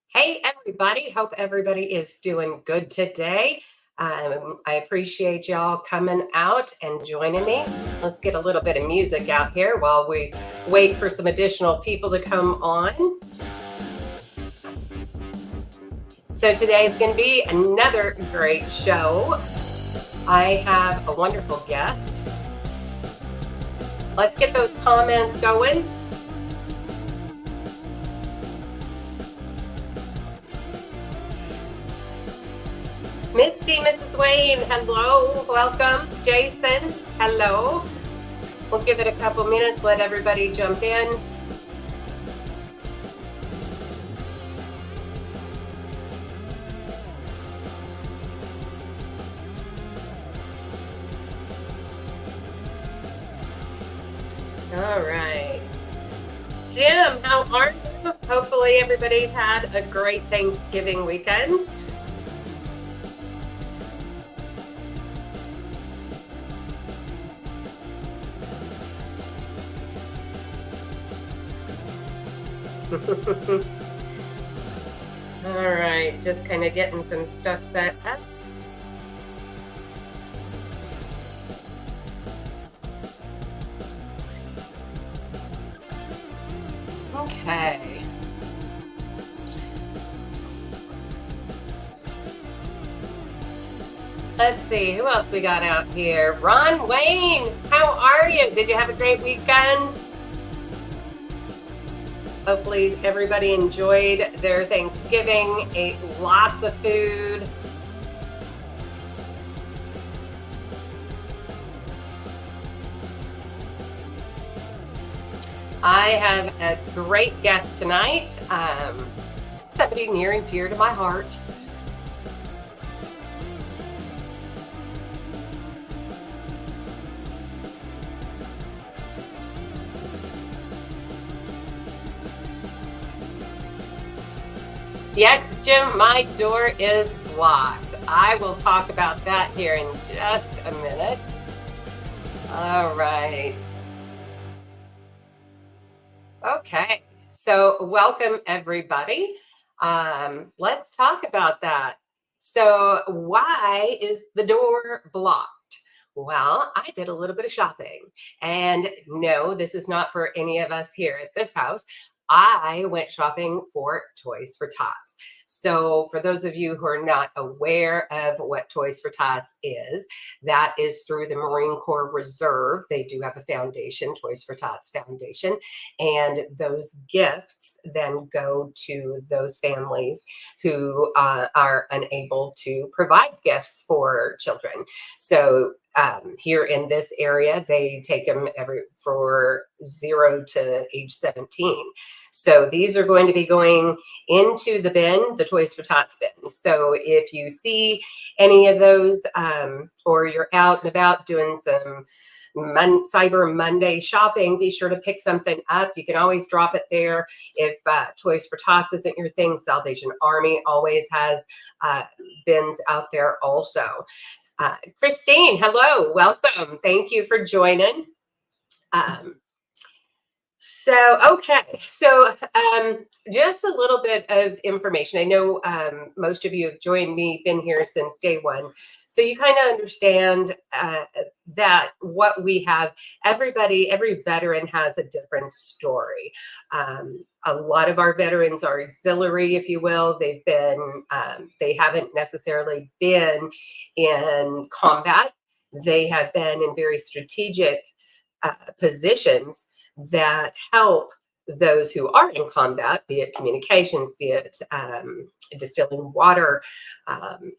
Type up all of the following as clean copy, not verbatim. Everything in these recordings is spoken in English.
Hey, everybody. Hope everybody is doing good today. I appreciate y'all coming out and joining me. Let's get a little bit of music out here while we wait for some additional people to come on. So today is going to be another great show. I have a wonderful guest. Let's get those comments going. Misty, Mrs. Wayne, hello, welcome. Jason, hello. We'll give it a couple minutes, let everybody jump in. All right. Jim, how are you? Hopefully everybody's had a great Thanksgiving weekend. All right, just kind of getting some stuff set up. Okay. Let's see, who else we got out here? Ron Wayne, how are you? Did you have a great weekend? Hopefully everybody enjoyed their Thanksgiving, ate lots of food. I have a great guest tonight, somebody near and dear to my heart. Yes, Jim, my door is blocked. I will talk about that here in just a minute. All right. Okay, so welcome everybody. Let's talk about that. So why is the door blocked? Well, I did a little bit of shopping, and no, this is not for any of us here at this house. I went shopping for Toys for Tots. So, for those of you who are not aware of what Toys for Tots is, that is through the Marine Corps Reserve. They do have a foundation, Toys for Tots Foundation, and those gifts then go to those families who are unable to provide gifts for children. So, here in this area, they take them for 0 to age 17. So these are going to be going into the bin, the Toys for Tots bin. So if you see any of those, or you're out and about doing some Cyber Monday shopping, be sure to pick something up. You can always drop it there. If Toys for Tots isn't your thing, Salvation Army always has bins out there also. Christine, hello, welcome. Thank you for joining. Just a little bit of information. I know most of you have joined me, been here since day one. So you kind of understand that what we have, every veteran has a different story. A lot of our veterans are auxiliary, if you will. They haven't necessarily been in combat. They have been in very strategic positions that help those who are in combat, be it communications, be it distilling water,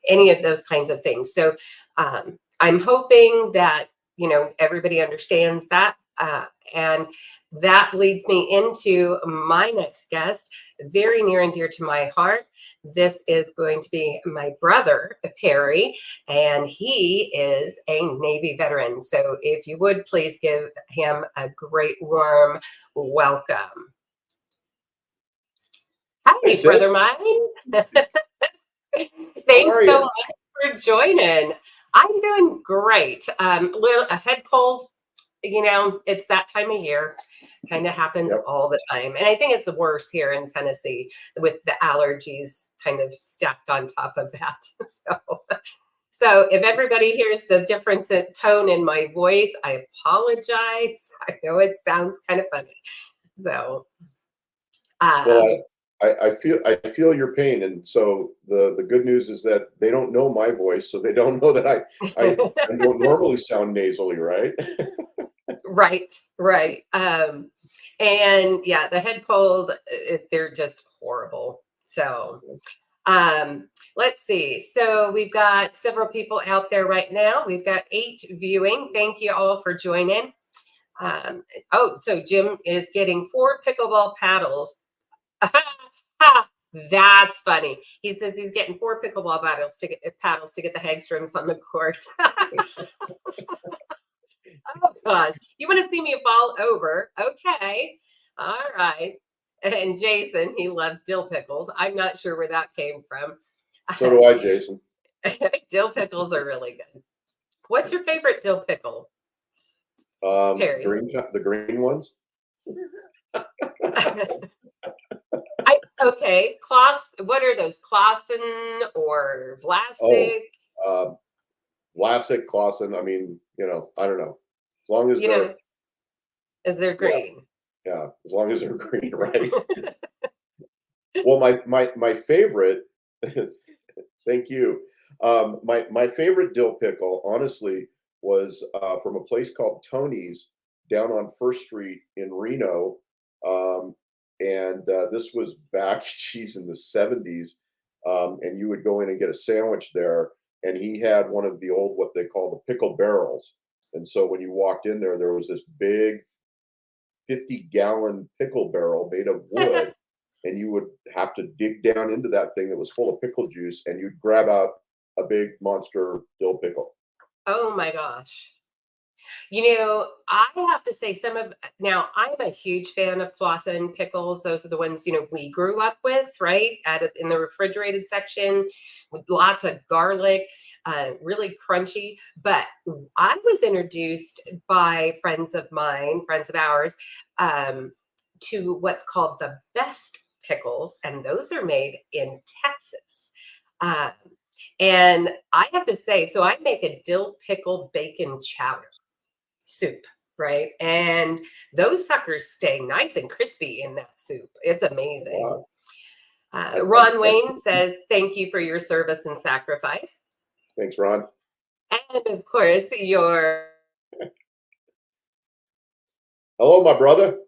any of those kinds of things. So I'm hoping that, everybody understands that. And that leads me into my next guest, very near and dear to my heart. This is going to be my brother, Perry, and he is a Navy veteran. So if you would please give him a great warm welcome. Hi, brother mine. Thanks so much for joining. I'm doing great. A head cold, it's that time of year. Kind of happens Yep. all the time. And I think it's worse here in Tennessee with the allergies kind of stacked on top of that. So if everybody hears the difference in tone in my voice, I apologize. I know it sounds kind of funny. So, um, Well, I feel your pain, and so the good news is that they don't know my voice, so they don't know that I don't normally sound nasally, right? right, right. And yeah, the head cold, they're just horrible. So, let's see. So we've got several people out there right now. We've got 8 viewing. Thank you all for joining. Oh, so Jim is getting 4 pickleball paddles. That's funny. He says he's getting 4 pickleball paddles to get the Hagstroms on the court. Oh gosh, you want to see me fall over? Okay, all right. And Jason, he loves dill pickles. I'm not sure where that came from. So do I, Jason. Dill pickles are really good. What's your favorite dill pickle, Perry? The green ones. Okay, Klaus. What are those? Clausen or Oh, Vlasic? uh, Vlasic, Clausen. I mean, I don't know. As long as You they're know, is they're yeah, green. yeah, as long as they're green, right? Well, my favorite. Thank you. My favorite dill pickle, honestly, was from a place called Tony's down on First Street in Reno, um, and this was back, geez, in the '70s. And you would go in and get a sandwich there, and he had one of the old what they call the pickle barrels. And so when you walked in there, there was this big 50-gallon pickle barrel made of wood, and you would have to dig down into that thing that was full of pickle juice, and you'd grab out a big monster dill pickle. Oh my gosh. I have to say now I'm a huge fan of Clausen pickles. Those are the ones, we grew up with, right? In the refrigerated section with lots of garlic, really crunchy. But I was introduced by friends of mine, friends of ours, um, to what's called the best pickles, and those are made in Texas. Um, and I have to say, so I make a dill pickle bacon chowder soup, right? And those suckers stay nice and crispy in that soup. It's amazing. Wow. I, I, Ron I, Wayne says, "Thank you for your service and sacrifice." thanks, Ron. And of course, your Hello, my brother.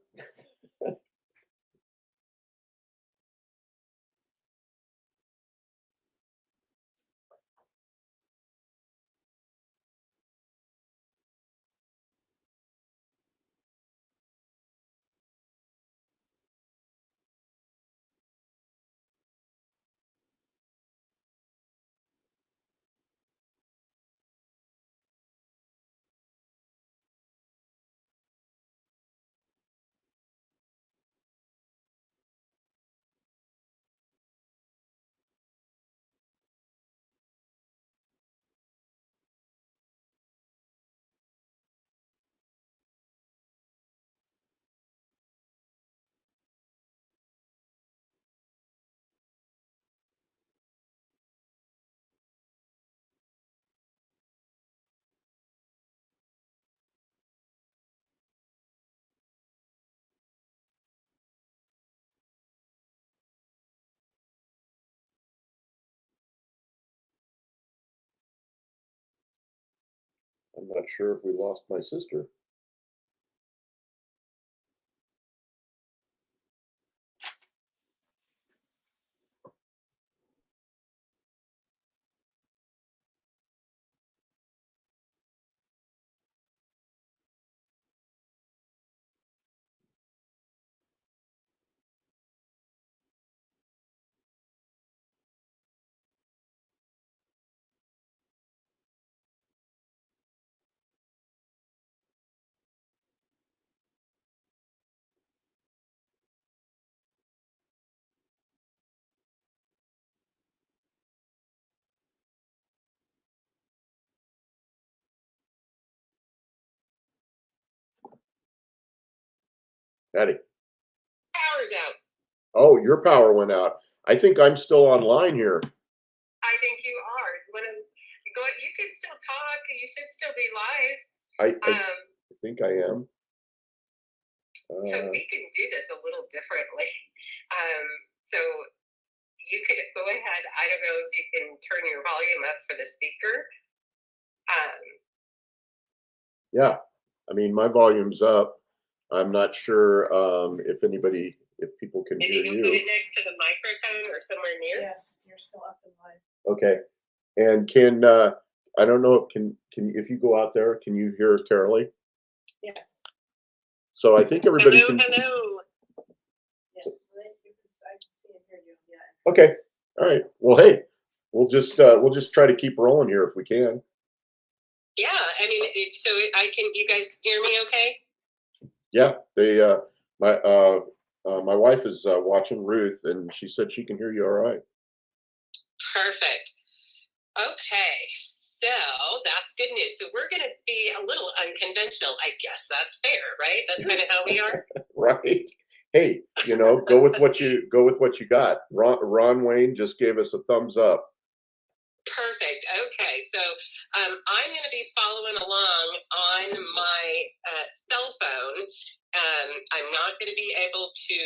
I'm not sure if we lost my sister. Patty. Power's out. Oh, your power went out. I think I'm still online here. I think you are. When go, you can still talk. You should still be live. I think I am. So we can do this a little differently. So you could go ahead. I don't know if you can turn your volume up for the speaker. Yeah, I mean, my volume's up. I'm not sure if people can Maybe hear you can put you. it next to the microphone or somewhere near. Yes, you're still up and live. Okay, and I don't know, can if you go out there, can you hear Carolee? Yes. So I think everybody Hello, can. hello. Yes. I can see and hear you. Yeah. Okay, all right. Well, hey, we'll just try to keep rolling here if we can. Yeah, I mean, so I can. You guys hear me okay? Yeah, my wife is watching Ruth, and she said she can hear you all right. Perfect. Okay, so that's good news. So we're going to be a little unconventional. I guess that's fair, right? That's kind of how we are. Right. Hey, go with what you got. Ron Wayne just gave us a thumbs up. Perfect. Okay, so I'm going to be following along on my cell phone. I'm not going to be able to.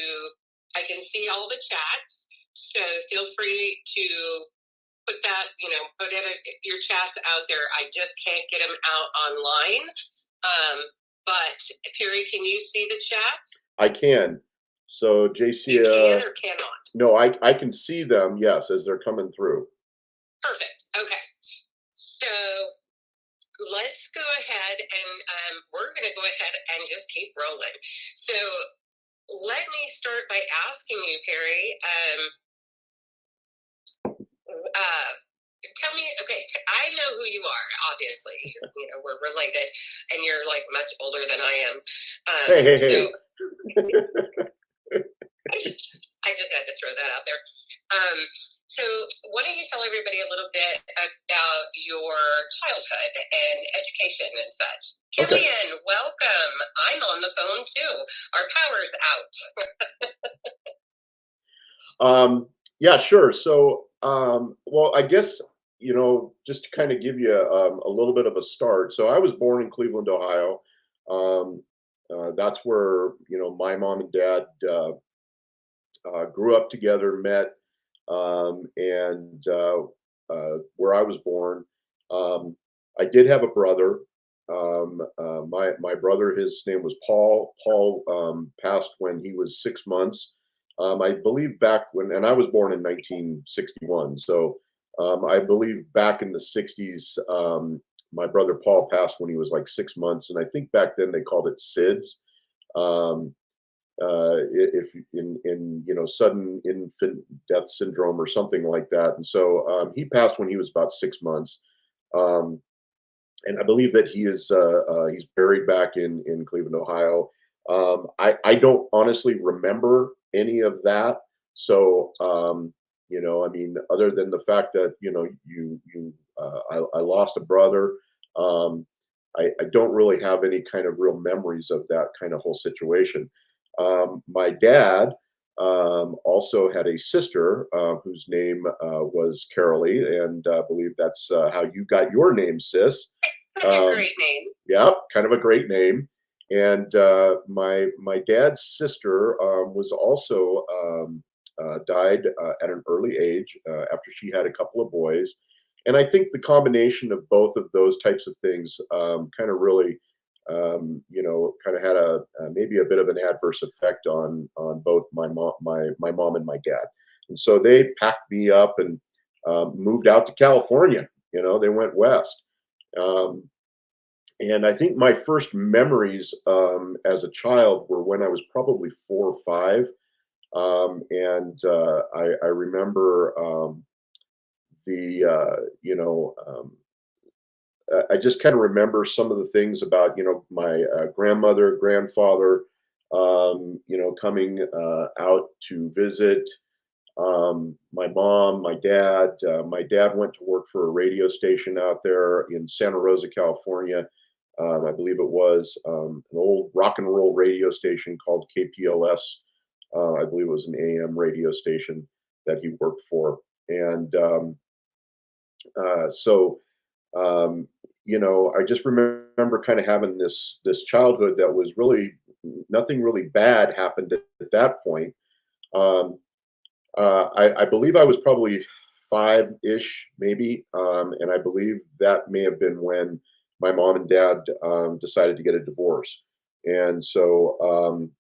I can see all the chats, so feel free to put that, put your chats out there. I just can't get them out online. But Perry, can you see the chat? I can. So JC, you can or cannot? No, I can see them. Yes, as they're coming through. Perfect. Okay. So let's go ahead and we're going to go ahead and just keep rolling. So let me start by asking you, Perry. Tell me, okay, I know who you are, obviously. We're related, and you're like much older than I am. Hey. So I just had to throw that out there. So why don't you tell everybody a little bit about your childhood and education and such? Killian, welcome. I'm on the phone too. Our power's out. Yeah, sure. So, well, I guess, just to kind of give you a little bit of a start. So I was born in Cleveland, Ohio. That's where, my mom and dad grew up together, met, and where I was born. I did have a brother. My brother, his name was Paul. Paul passed when he was 6 months. I believe back and I was born in 1961. So I believe back in the 60s, my brother Paul passed when he was like 6 months. And I think back then they called it SIDS. If in sudden infant death syndrome or something like that. And so he passed when he was about 6 months. And I believe that he's buried back in Cleveland, Ohio. I don't honestly remember any of that. So I mean, other than the fact that I lost a brother. I don't really have any kind of real memories of that kind of whole situation. My dad also had a sister whose name was Carolee, and I believe that's how you got your name, sis. great name. Yeah, kind of a great name. And my dad's sister was also died at an early age after she had a couple of boys. And I think the combination of both of those types of things kind of really kind of had maybe a bit of an adverse effect on both my mom and my dad. And so they packed me up and moved out to California. They went west. And I think my first memories as a child were when I was probably 4 or 5. And I remember I just kind of remember some of the things about, my grandmother, grandfather, coming out to visit. My mom, my dad. My dad went to work for a radio station out there in Santa Rosa, California. I believe it was an old rock and roll radio station called KPLS. I believe it was an AM radio station that he worked for. And so, um, I just remember kind of having this childhood that was really nothing really bad happened at that point. Um, I believe I was probably 5-ish, maybe, and I believe that may have been when my mom and dad decided to get a divorce, and so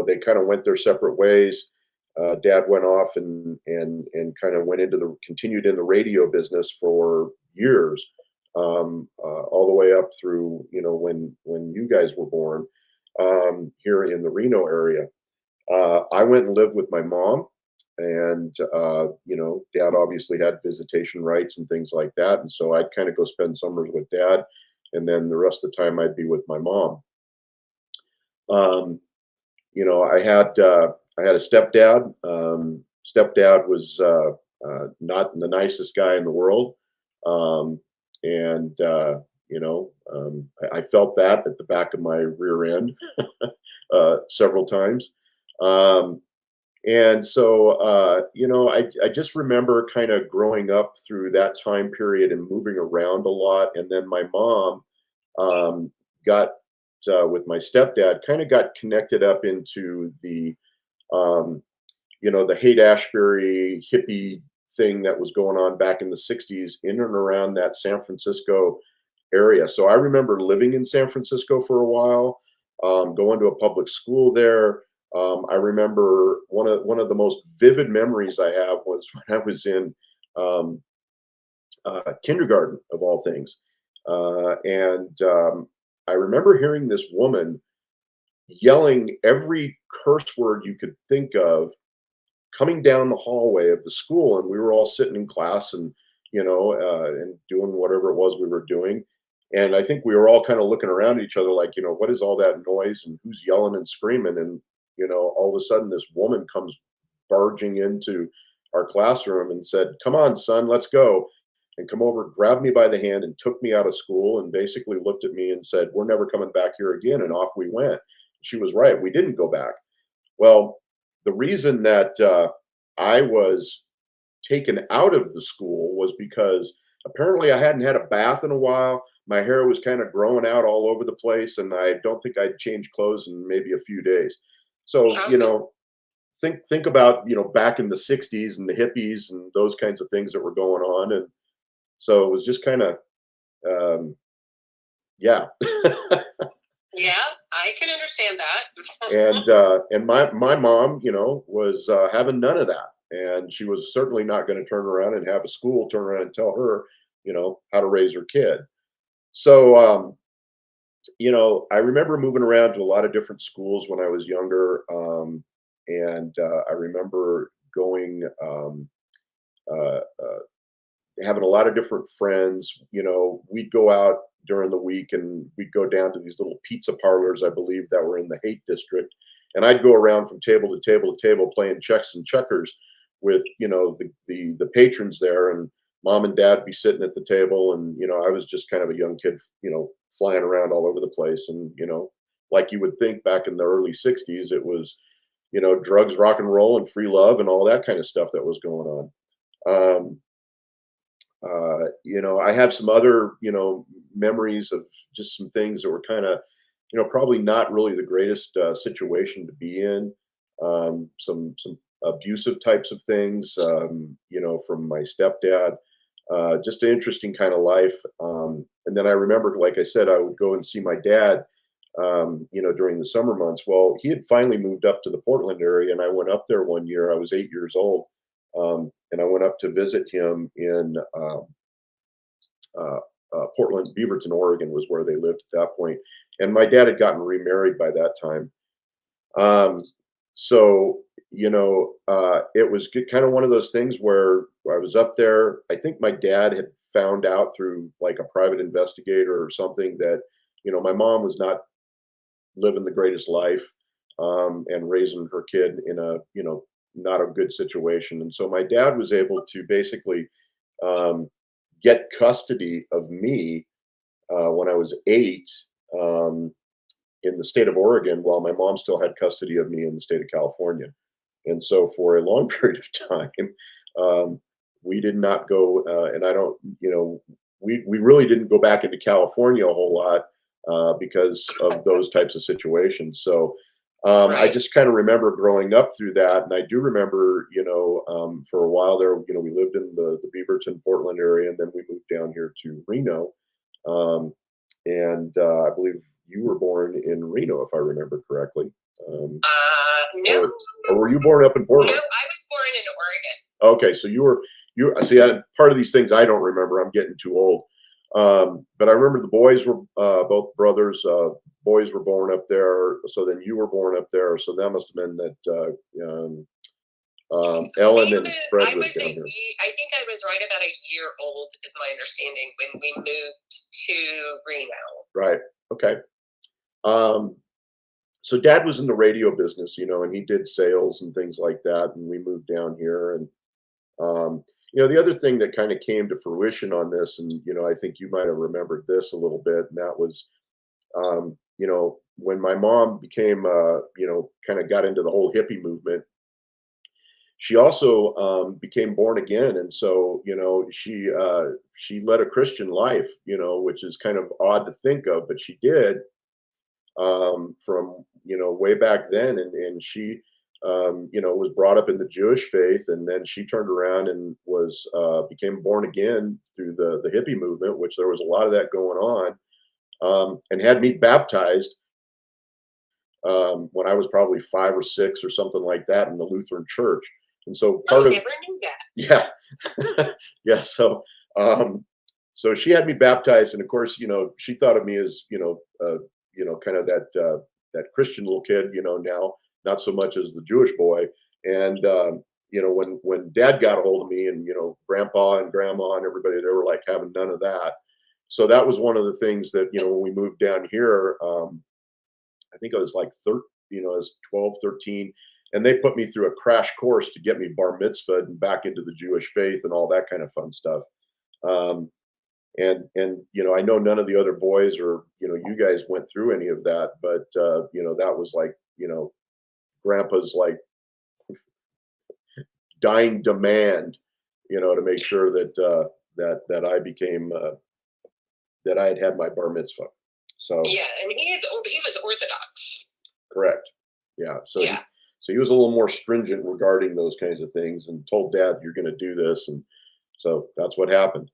they kind of went their separate ways. Dad went off and kind of went into the continued in the radio business for years, all the way up through when you guys were born here in the Reno area. I went and lived with my mom, and dad obviously had visitation rights and things like that, and so I'd kind of go spend summers with dad, and then the rest of the time I'd be with my mom. Um, I had a stepdad. Stepdad was not the nicest guy in the world, um, and I felt that at the back of my rear end several times. Um, And so, I just remember kind of growing up through that time period and moving around a lot. And then my mom got with my stepdad, kind of got connected up into um, the Haight Ashbury hippie thing that was going on back in the 60s in and around that San Francisco area. So I remember living in San Francisco for a while, going to a public school there. I remember one of the most vivid memories I have was when I was in um, kindergarten, of all things, and I remember hearing this woman yelling every curse word you could think of coming down the hallway of the school, and we were all sitting in class and and doing whatever it was we were doing. And I think we were all kind of looking around at each other like, what is all that noise and who's yelling and screaming? And all of a sudden this woman comes barging into our classroom and said, "Come on, son, let's go." And come over, grabbed me by the hand and took me out of school and basically looked at me and said, "We're never coming back here again." And off we went. She was right. We didn't go back. Well, the reason that I was taken out of the school was because apparently I hadn't had a bath in a while. My hair was kind of growing out all over the place, and I don't think I'd changed clothes in maybe a few days. So, think about back in the '60s and the hippies and those kinds of things that were going on, and so it was just kind of yeah. Yeah, I can understand that. And my mom, was having none of that, and she was certainly not going to turn around and have a school turn around and tell her, how to raise her kid. So, I remember moving around to a lot of different schools when I was younger, and I remember going. Having a lot of different friends. We'd go out during the week and we'd go down to these little pizza parlors, I believe, that were in the Haight district. And I'd go around from table to table to table playing checks and checkers with, the patrons there. And mom and dad be sitting at the table. And, I was just kind of a young kid, flying around all over the place. And, like you would think back in the early 60s, it was, drugs, rock and roll, and free love and all that kind of stuff that was going on. I have some other, memories of just some things that were kind of, probably not really the greatest situation to be in. Some abusive types of things, from my stepdad. Just an interesting kind of life. And then I remember, like I said, I would go and see my dad, during the summer months. Well, he had finally moved up to the Portland area, and I went up there one year. I was 8 years old, and I went up to visit him in uh, Portland, Beaverton, Oregon was where they lived at that point. And my dad had gotten remarried by that time. Um, so, it was kind of one of those things where I was up there. I think my dad had found out through like a private investigator or something that, my mom was not living the greatest life, and raising her kid in a, not a good situation. And so my dad was able to basically um, get custody of me when I was 8 um, in the state of Oregon, while my mom still had custody of me in the state of California. And so for a long period of time, um, we did not go, and I don't, we really didn't go back into California a whole lot because of those types of situations. So I Right. just kind of remember growing up through that, and I do remember, for a while there, we lived in the Beaverton, Portland area, and then we moved down here to Reno, um, and I believe you were born in Reno, if I remember correctly, um, No, or were you born up in no, Portland? I was born in Oregon. Okay, so you see part of these things I don't remember. I'm getting too old. But I remember the boys were both brothers. Boys were born up there. So then you were born up there. So that must have been that Ellen and Fred I was was down here. I think I was right about a year old, is my understanding, when we moved to Reno. Right. Okay. Um, so Dad was in the radio business, and he did sales and things like that. And we moved down here, and the other thing that kind of came to fruition on this, and I think you might have remembered this a little bit, and that was, when my mom became, kind of got into the whole hippie movement. She also became born again, and so she led a Christian life, which is kind of odd to think of, but she did from way back then, and she was brought up in the Jewish faith, and then she turned around and was became born again through the hippie movement, which there was a lot of that going on, and had me baptized when I was probably 5 or 6 or something like that in the Lutheran church. And so I part of never knew that. yeah, yeah. Um, so she had me baptized, and of course, she thought of me as kind of that Christian little kid, now not so much as the Jewish boy. And when Dad got a hold of me, and Grandpa and Grandma and everybody, they were like having none of that. So that was one of the things that when we moved down here, I think I was like 13, I was 12, 13, and they put me through a crash course to get me bar mitzvahed and back into the Jewish faith and all that kind of fun stuff. Um, and I know none of the other boys or you guys went through any of that, but that was like Grandpa's like dying demand, to make sure that I became that I had my bar mitzvah. So Yeah, and he was Orthodox. correct, yeah. Yeah. So he was a little more stringent regarding those kinds of things, and told Dad, "You're going to do this," and so that's what happened.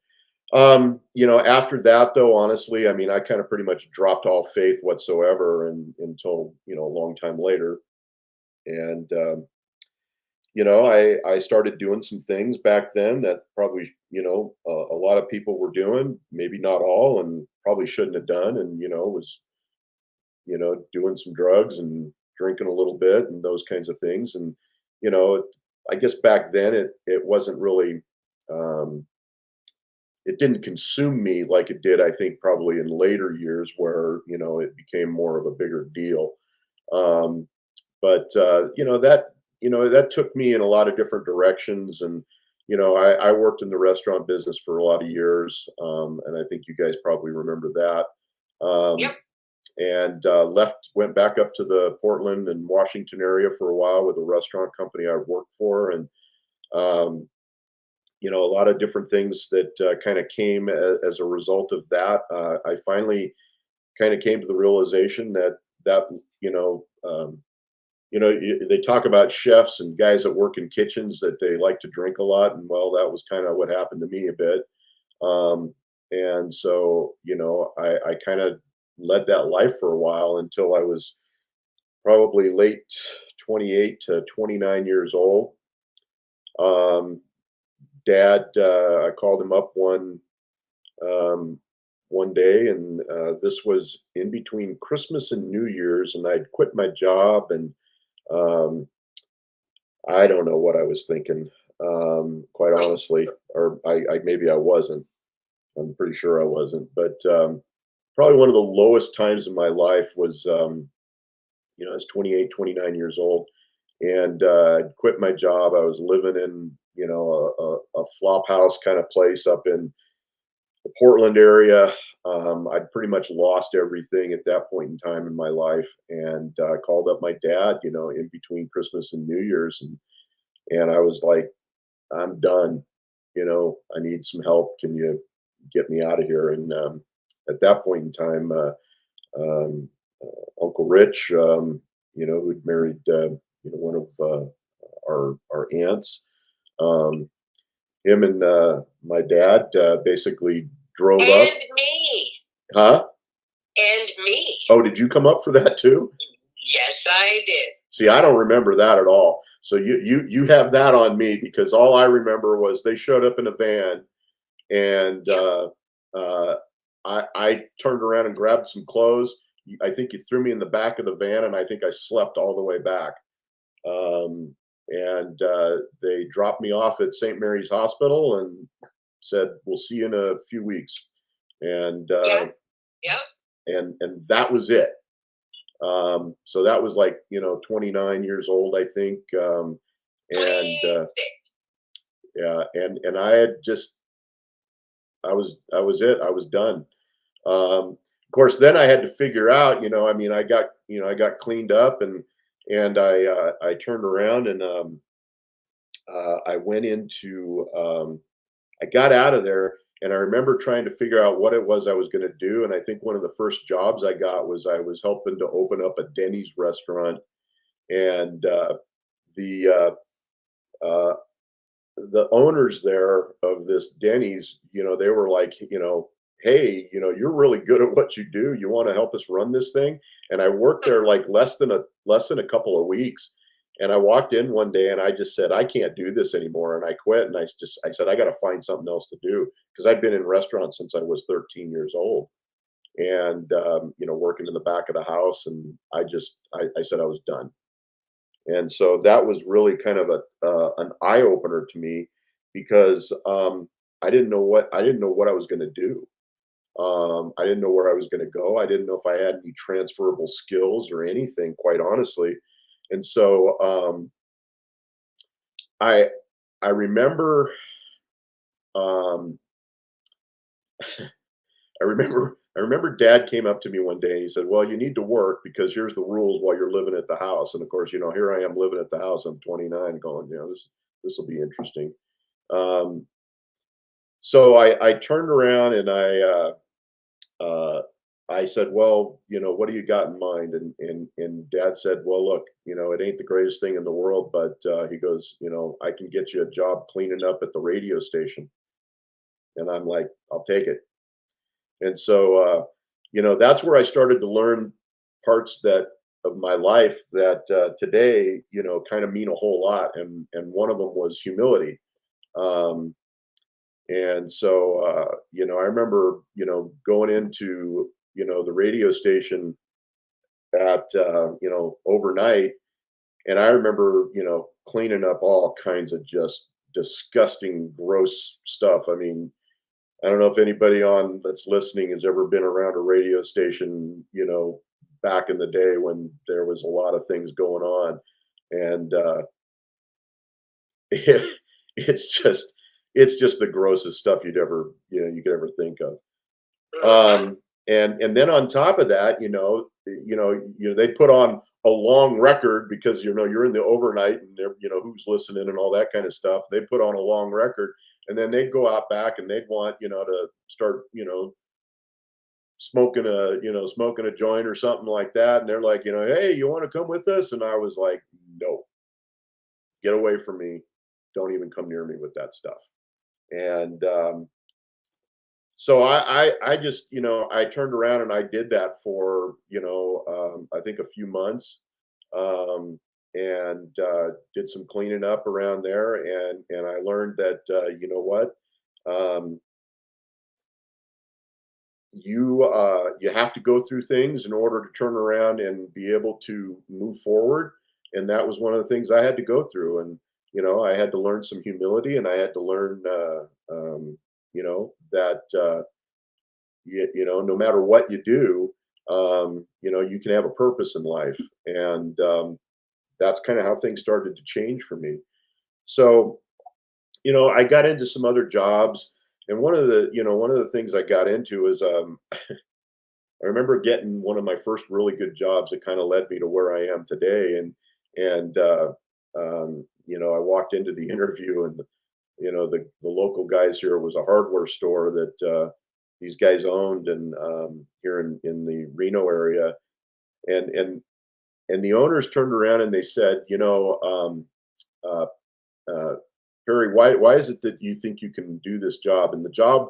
After that, though, honestly, I mean, I kind of pretty much dropped all faith whatsoever, and until a long time later, and I started doing some things back then that probably a lot of people were doing, maybe not all, and probably shouldn't have done, and was doing some drugs and drinking a little bit and those kinds of things, and you know, I guess back then it wasn't really. Um, it didn't consume me like it did, I think, probably in later years where, it became more of a bigger deal. Um, but that took me in a lot of different directions. And, I worked in the restaurant business for a lot of years. And I think you guys probably remember that. Yep. And went back up to the Portland and Washington area for a while with a restaurant company I worked for. And, um, a lot of different things that kind of came as a result of that. I finally kind of came to the realization that you know they talk about chefs and guys that work in kitchens that they like to drink a lot, and well, that was kind of what happened to me a bit. Um, and so I kind of led that life for a while until I was probably late 28 to 29 years old. Um, Dad, I called him up um, one day, and this was in between Christmas and New Year's, and I'd quit my job, and um, I don't know what I was thinking, quite Right. honestly, or I maybe I wasn't. I'm pretty sure I wasn't, but probably one of the lowest times in my life was, I was 28, 29 years old, and I'd quit my job. I was living in, a flop house kind of place up in the Portland area. I'd pretty much lost everything at that point in time in my life, and called up my dad, in between Christmas and New Year's, and I was like, "I'm done. I need some help. Can you get me out of here?" And at that point in time, um, Uncle Rich, who'd married, one of our aunts, um, him and my dad basically drove up. And me. Huh? And me. Oh, did you come up for that too? Yes, I did. See, I don't remember that at all. So you have that on me, because all I remember was they showed up in a van, and uh, I turned around and grabbed some clothes. I think you threw me in the back of the van, and I think I slept all the way back. And they dropped me off at St. Mary's Hospital and said, "We'll see you in a few weeks." And Yeah. Yep. and that was it. So that was like 29 years old, I think. And 26. yeah, and I had just I was it. I was done. Of course, then I had to figure out, I mean, I got cleaned up, and I turned around, and I went into I got out of there, and I remember trying to figure out what it was I was going to do. And I think one of the first jobs I got was I was helping to open up a Denny's restaurant, and the uh, the owners there of this Denny's, they were like, "Hey, you're really good at what you do. You want to help us run this thing?" And I worked there like less than a couple of weeks. And I walked in one day and I just said, "I can't do this anymore." And I quit. And I said, "I got to find something else to do," because I'd been in restaurants since I was 13 years old, and working in the back of the house. And I said I was done. And so that was really kind of an eye opener to me, because I didn't know what I was going to do. I didn't know where I was going to go. I didn't know if I had any transferable skills or anything, quite honestly. And so I I remember um, I remember Dad came up to me one day and he said, "Well, you need to work, because here's the rules while you're living at the house." And of course, here I am living at the house. I'm 29, going, this will be interesting. Um, so I turned around and uh, I said, "Well, what do you got in mind?" And Dad said, "Well, look, it ain't the greatest thing in the world, but he goes, I can get you a job cleaning up at the radio station." And I'm like, "I'll take it." And so, that's where I started to learn parts that of my life that today, kind of mean a whole lot. And one of them was humility. Um, and so, I remember, going into, the radio station at, overnight. And I remember, cleaning up all kinds of just disgusting, gross stuff. I mean, I don't know if anybody on that's listening has ever been around a radio station, back in the day when there was a lot of things going on. And it, it's just it's just the grossest stuff you could ever think of. Mhm. And then on top of that, they put on a long record, because you're in the overnight, and who's listening and all that kind of stuff. They put on a long record, and then they'd go out back and they'd want to start smoking a joint or something like that. And they're like, "Hey, you want to come with us?" And I was like, "No, get away from me. Don't even come near me with that stuff." And so I just I turned around and I did that for I think a few months, um, and did some cleaning up around there. And I learned that you know what, um, you have to go through things in order to turn around and be able to move forward. And that was one of the things I had to go through. And I had to learn some humility, and I had to learn that no matter what you do, you can have a purpose in life. And that's kind of how things started to change for me. So I got into some other jobs. And one of the things I got into is I remember getting one of my first really good jobs that kind of led me to where I am today. And I walked into the interview, and the local guys here was a hardware store that these guys owned, and here in the Reno area, and and the owners turned around and they said, uh, uh, Perry, why is it that you think you can do this job? And the job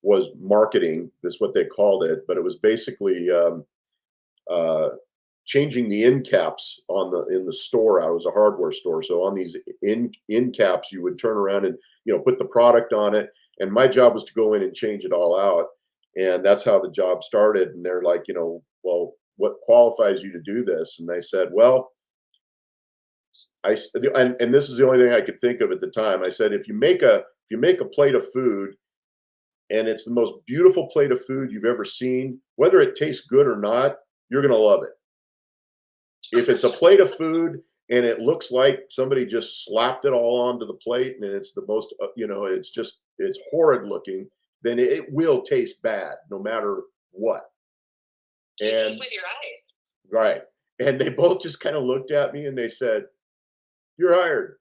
was marketing. That's what they called it, but it was basically uh, changing the end caps on the in the store. I was a hardware store, so on these end caps, you would turn around and put the product on it. And my job was to go in and change it all out, and that's how the job started. And they're like, well, what qualifies you to do this? And I said, well, and this is the only thing I could think of at the time. I said, if you make a plate of food and it's the most beautiful plate of food you've ever seen, whether it tastes good or not, you're going to love it. If it's a plate of food and it looks like somebody just slapped it all onto the plate and it's the most, it's horrid looking, then it will taste bad no matter what. You eat And with your eyes. right. And they both just kind of looked at me and they said, "You're hired."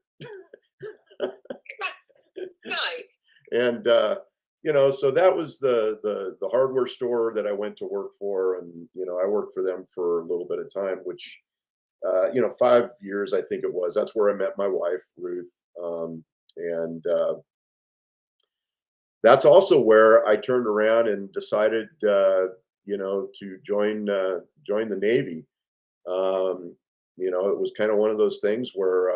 Nice. And so that was the hardware store that I went to work for, and I worked for them for a little bit of time, which 5 years I think it was. That's where I met my wife Ruth, and that's also where I turned around and decided to join the Navy. It was kind of one of those things where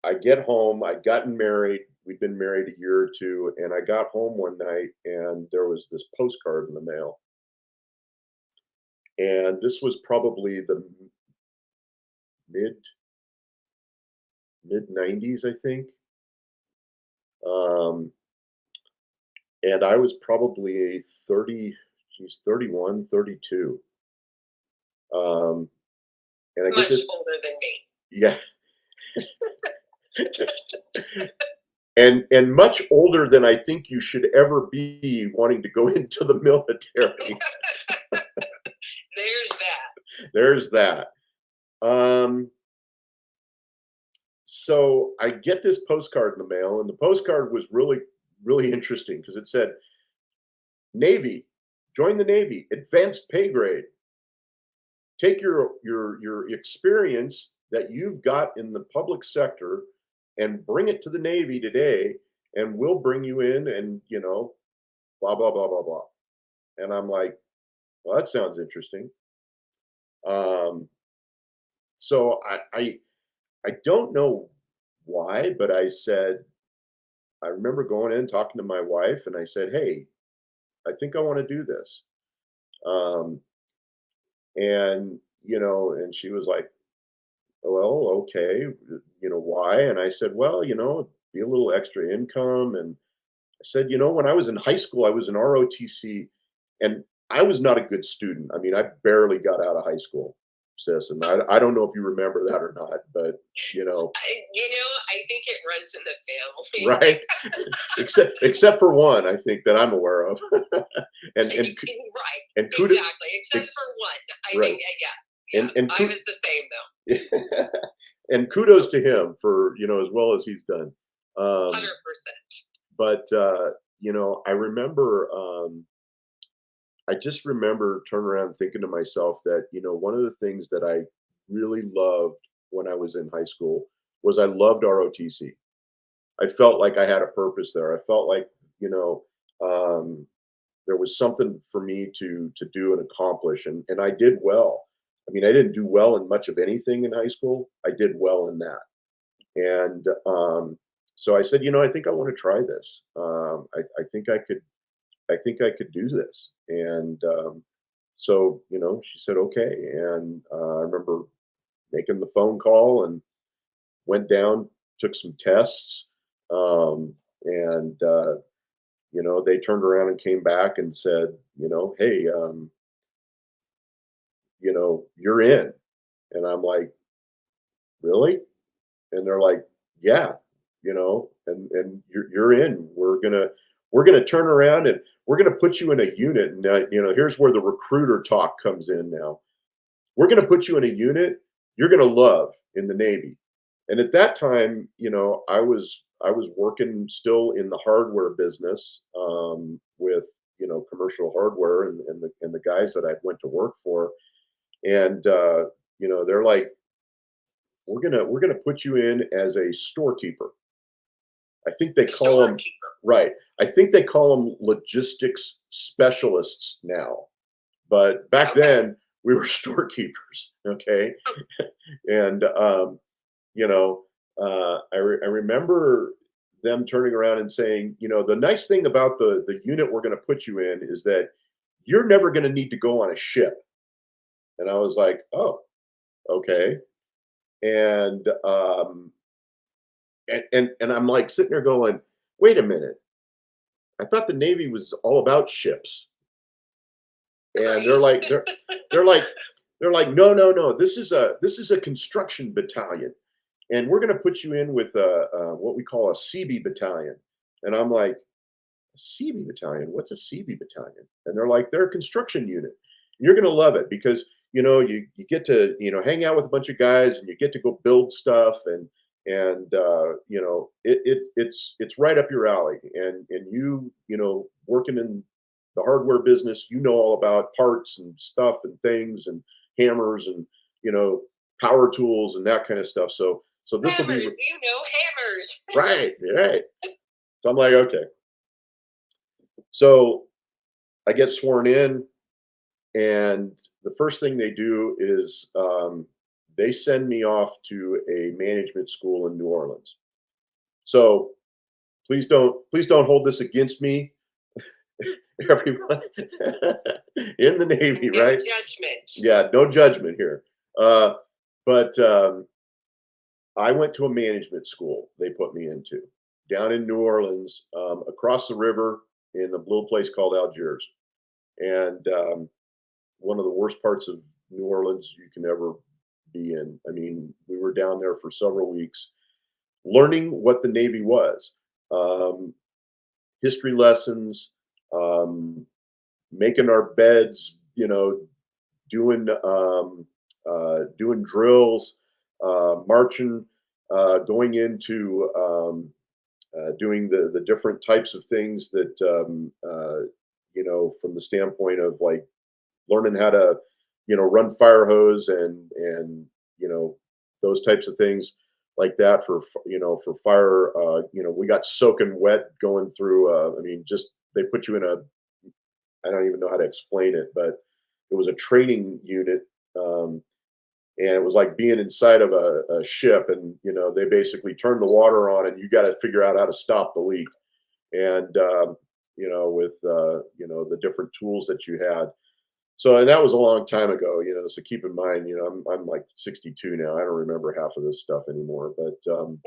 I get home. I'd gotten married. We'd been married a year or two, and I got home one night, and there was this postcard in the mail. And this was probably the mid mid '90s, I think. Um, and I was probably 30, she's 31, 32. Um, and I get Much this, older than me. yeah, and much older than I think you should ever be wanting to go into the military. There's that. There's that. Um, so I get this postcard in the mail, and the postcard was really, really interesting because it said, "Navy, join the Navy, advanced pay grade. Take your experience that you've got in the public sector and bring it to the Navy today, and we'll bring you in, and blah blah blah blah blah." And I'm like, well, that sounds interesting. Um, so I don't know why, but I remember going in talking to my wife, and I said, "Hey, I think I want to do this." Um, and she was like, "Well, okay, why?" And I said, "Well, be a little extra income." And I said, when I was in high school, I was in ROTC, and I was not a good student. I mean, I barely got out of high school, sis. And I don't know if you remember that or not, but I think it runs in the family. right? except for one, I think that I'm aware of. and and Right. and kudos, Exactly. Except for one. I right? think, yeah. And I was the same though. and kudos to him for as well as he's done. Um, 100%. but I remember, I just remember turning around thinking to myself that one of the things that I really loved when I was in high school was I loved ROTC. I felt like I had a purpose there. I felt like you know um, there was something for me to do and accomplish, and I did well. I mean, I didn't do well in much of anything in high school. I did well in that. And so I said, I think I want to try this. I think I could do this. And so she said okay. And I remember making the phone call and went down, took some tests, and they turned around and came back and said, hey, you're in. And I'm like, really? And they're like, yeah. and you're in. We're gonna turn around and we're gonna put you in a unit. And here's where the recruiter talk comes in now. We're gonna put you in a unit you're gonna love in the Navy. And at that time, I was working still in the hardware business, with commercial hardware, and the guys that I went to work for, and they're like, we're gonna put you in as a storekeeper. I think they call them right. I think they call them logistics specialists now, but back then we were storekeepers. Okay, and you know, I remember them turning around and saying, the nice thing about the unit we're going to put you in is that you're never going to need to go on a ship. And I was like, oh, okay. And and I'm like sitting there going, wait a minute. I thought the Navy was all about ships. And they're like they're like, no, no, no. This is a construction battalion, and we're going to put you in with what we call a CB battalion. And I'm like, a CB battalion? What's a CB battalion? And they're like, they're a construction unit. And you're going to love it because you get to hang out with a bunch of guys, and you get to go build stuff, and it's right up your alley. And working in the hardware business, all about parts and stuff and things and hammers and power tools and that kind of stuff. So this will be hammers. right, right. So I'm like, okay. So I get sworn in, and the first thing they do is they send me off to a management school in New Orleans. So please don't hold this against me, everyone in the Navy, No right? judgment. Yeah, no judgment here. But I went to a management school they put me into down in New Orleans, across the river in a little place called Algiers. And one of the worst parts of New Orleans you can ever be in. I mean, we were down there for several weeks learning what the Navy was, um, history lessons, um, making our beds, doing drills, marching, going into doing the different types of things that from the standpoint of like learning how to run fire hose and those types of things like that for fire. We got soaking wet going through. I mean, just they put you in a, I don't even know how to explain it, but it was a training unit. And it was like being inside of a ship, and they basically turn the water on and you got to figure out how to stop the leak. And with the different tools that you had. So, and that was a long time ago, so keep in mind, I'm like 62 now. I don't remember half of this stuff anymore, but so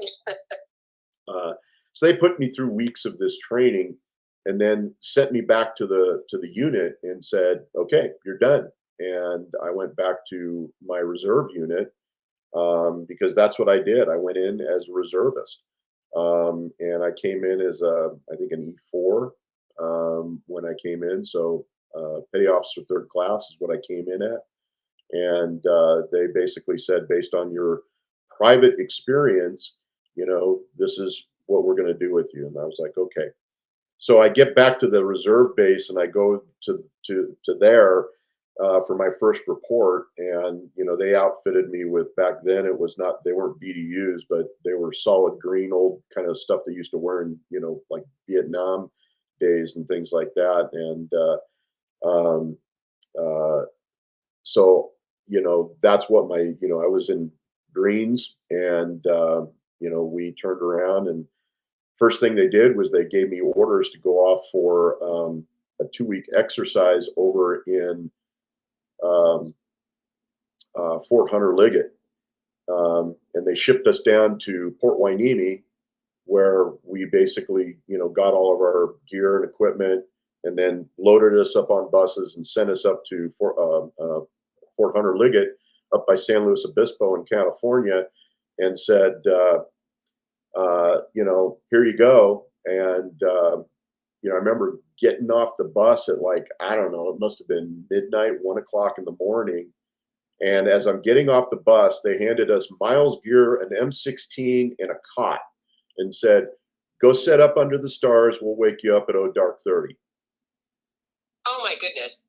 they put me through weeks of this training, and then sent me back to the unit and said, okay, you're done. And I went back to my reserve unit, because that's what I did. I went in as a reservist, and I came in as I think an E4, when I came in. So petty officer third class is what I came in at, and they basically said, based on your private experience, this is what we're going to do with you. And I was like, okay. So I get back to the reserve base, and I go to there for my first report, and they outfitted me with, back then it was not, they weren't BDUs, but they were solid green, old kind of stuff they used to wear in like Vietnam days and things like that. And um, uh, so that's what I was in greens, and we turned around, and first thing they did was they gave me orders to go off for a 2-week exercise over in um, Fort Hunter Liggett, and they shipped us down to Port Hueneme, where we basically got all of our gear and equipment, and then loaded us up on buses and sent us up to Fort Hunter Liggett up by San Luis Obispo in California, and said, Here you go. And I remember getting off the bus at like, I don't know, it must have been midnight, 1 o'clock in the morning. And as I'm getting off the bus, they handed us Miles gear, an M16, and a cot, and said, "Go set up under the stars. We'll wake you up at dark 30." Oh my goodness.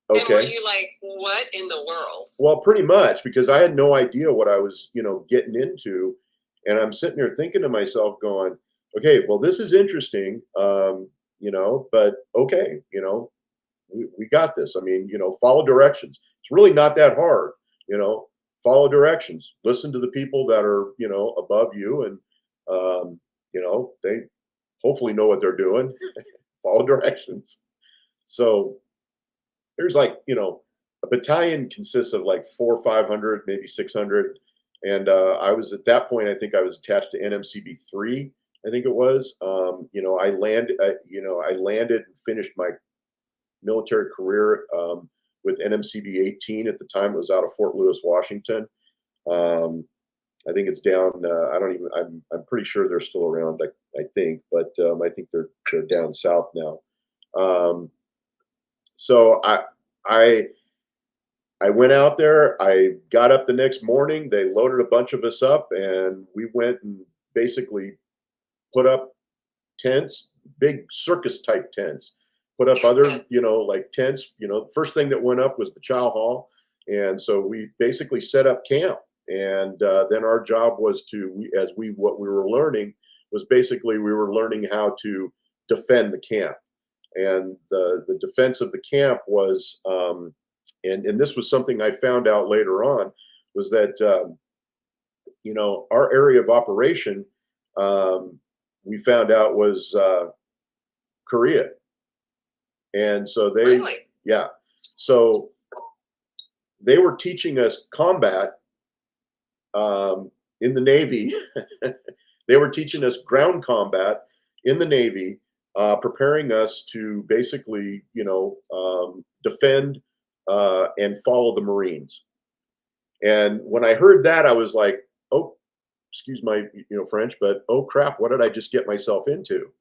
And were Okay. you like, what in the world? Well, pretty much, because I had no idea what I was, getting into. And I'm sitting there thinking to myself, going, okay, well, this is interesting. But okay, we got this. I mean, follow directions. It's really not that hard, you know, follow directions, listen to the people that are, above you, and, they hopefully know what they're doing, follow directions. So there's like, a battalion consists of like 400 or 500, maybe 600. And I was at that point, I think I was attached to NMCB 3. I think it was. I landed and finished my military career with NMCB 18 at the time. It was out of Fort Lewis, Washington. Um, I think it's down. I don't even. I'm pretty sure they're still around. I think, but I think they're down south now. Um, so I I went out there. I got up the next morning. They loaded a bunch of us up, and we went and basically put up tents, big circus type tents. Put up other, like tents. The first thing that went up was the chow hall, and so we basically set up camp. And then our job was what we were learning was basically we were learning how to defend the camp. And the defense of the camp was, and this was something I found out later on, was that our area of operation, we found out, was Korea. And so Really? yeah, so they were teaching us combat in the Navy. They were teaching us ground combat in the Navy, preparing us to basically, defend and follow the Marines. And when I heard that, I was like, "Oh, excuse my, French, but oh crap, what did I just get myself into?"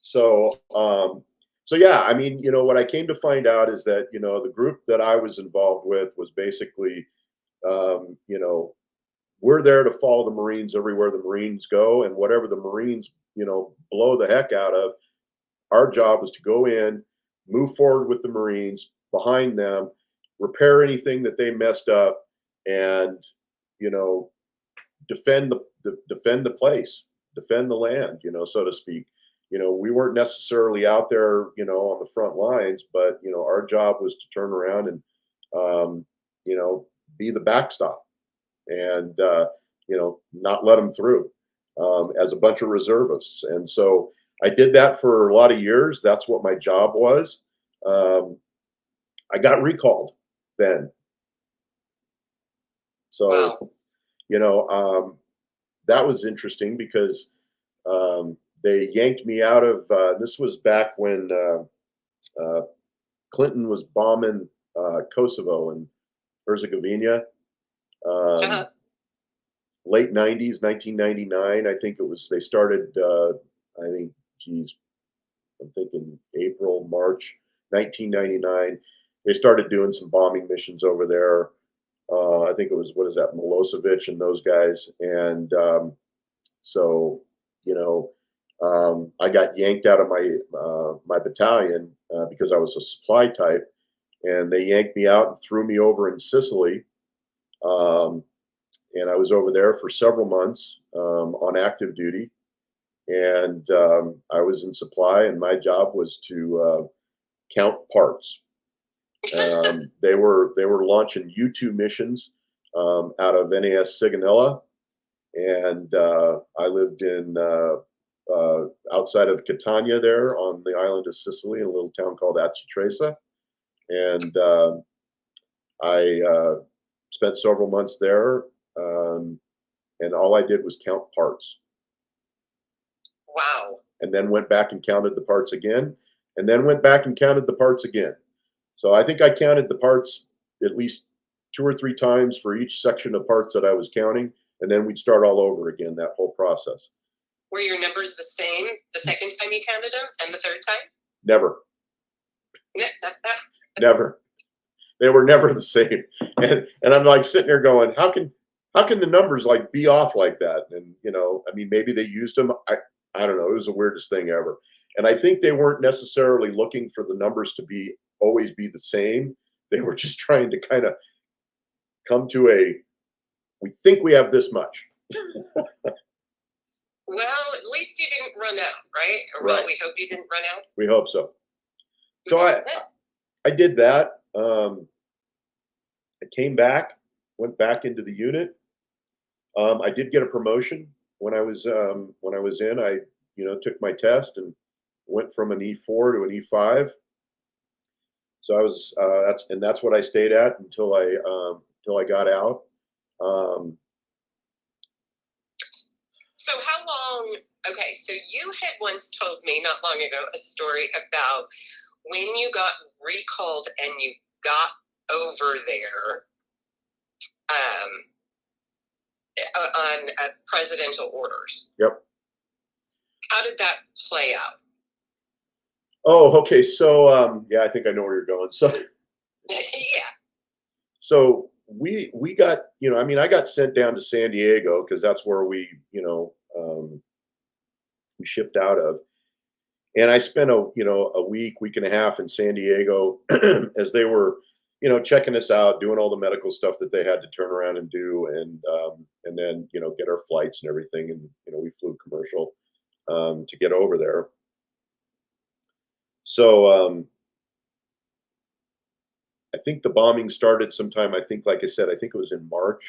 So, so yeah, I mean, what I came to find out is that, the group that I was involved with was basically, um, you know, we're there to follow the Marines everywhere the Marines go, and whatever the Marines, blow the heck out of. Our job was to go in, move forward with the Marines, behind them, repair anything that they messed up, and you know, defend the place, defend the land, so to speak. We weren't necessarily out there, on the front lines, but our job was to turn around and um, be the backstop, and not let them through, as a bunch of reservists. And so I did that for a lot of years. That's what my job was. Um, I got recalled then. So, Wow. that was interesting because they yanked me out of. This was back when Clinton was bombing Kosovo and Herzegovina. Uh-huh. Um, Late 90s, 1999. I think it was. They started. I think, geez, I'm thinking April, March, 1999. They started doing some bombing missions over there. I think it was, what is that, Milosevic and those guys. And so, you know, I got yanked out of my battalion because I was a supply type, and they yanked me out and threw me over in Sicily. Um, and I was over there for several months on active duty, and I was in supply, and my job was to count parts. They were launching U-2 missions out of NAS Sigonella, and I lived in outside of Catania, there on the island of Sicily, in a little town called Acitresa, and I spent several months there, um, and all I did was count parts, Wow. and then went back and counted the parts again, and then went back and counted the parts again. So I think I counted the parts at least 2 or 3 times for each section of parts that I was counting, and then we'd start all over again, that whole process. Were your numbers the same the second time you counted them and the third time? Never. Never. They were never the same. And I'm like sitting there going, how can the numbers like be off like that? And I mean, maybe they used them. I don't know. It was the weirdest thing ever. And I think they weren't necessarily looking for the numbers to always be the same. They were just trying to kind of come to we think we have this much. Well, at least you didn't run out, right? Or Right. well, we hope you didn't run out. We hope so. So I did that. I came back, went back into the unit. I did get a promotion when I was in. I took my test and went from an E4 to an E5. So I was that's what I stayed at until I got out. So how long? Okay, so you had once told me not long ago a story about when you got recalled and you got over there on presidential orders. Yep. How did that play out? Oh, okay. So yeah, I think I know where you're going. So Yeah. so we got, I mean, I got sent down to San Diego because that's where we shipped out of. And I spent a week and a half in San Diego as they were, checking us out, doing all the medical stuff that they had to turn around and do, and then get our flights and everything, and we flew commercial to get over there. So I think the bombing started sometime. I think, like I said, I think it was in March.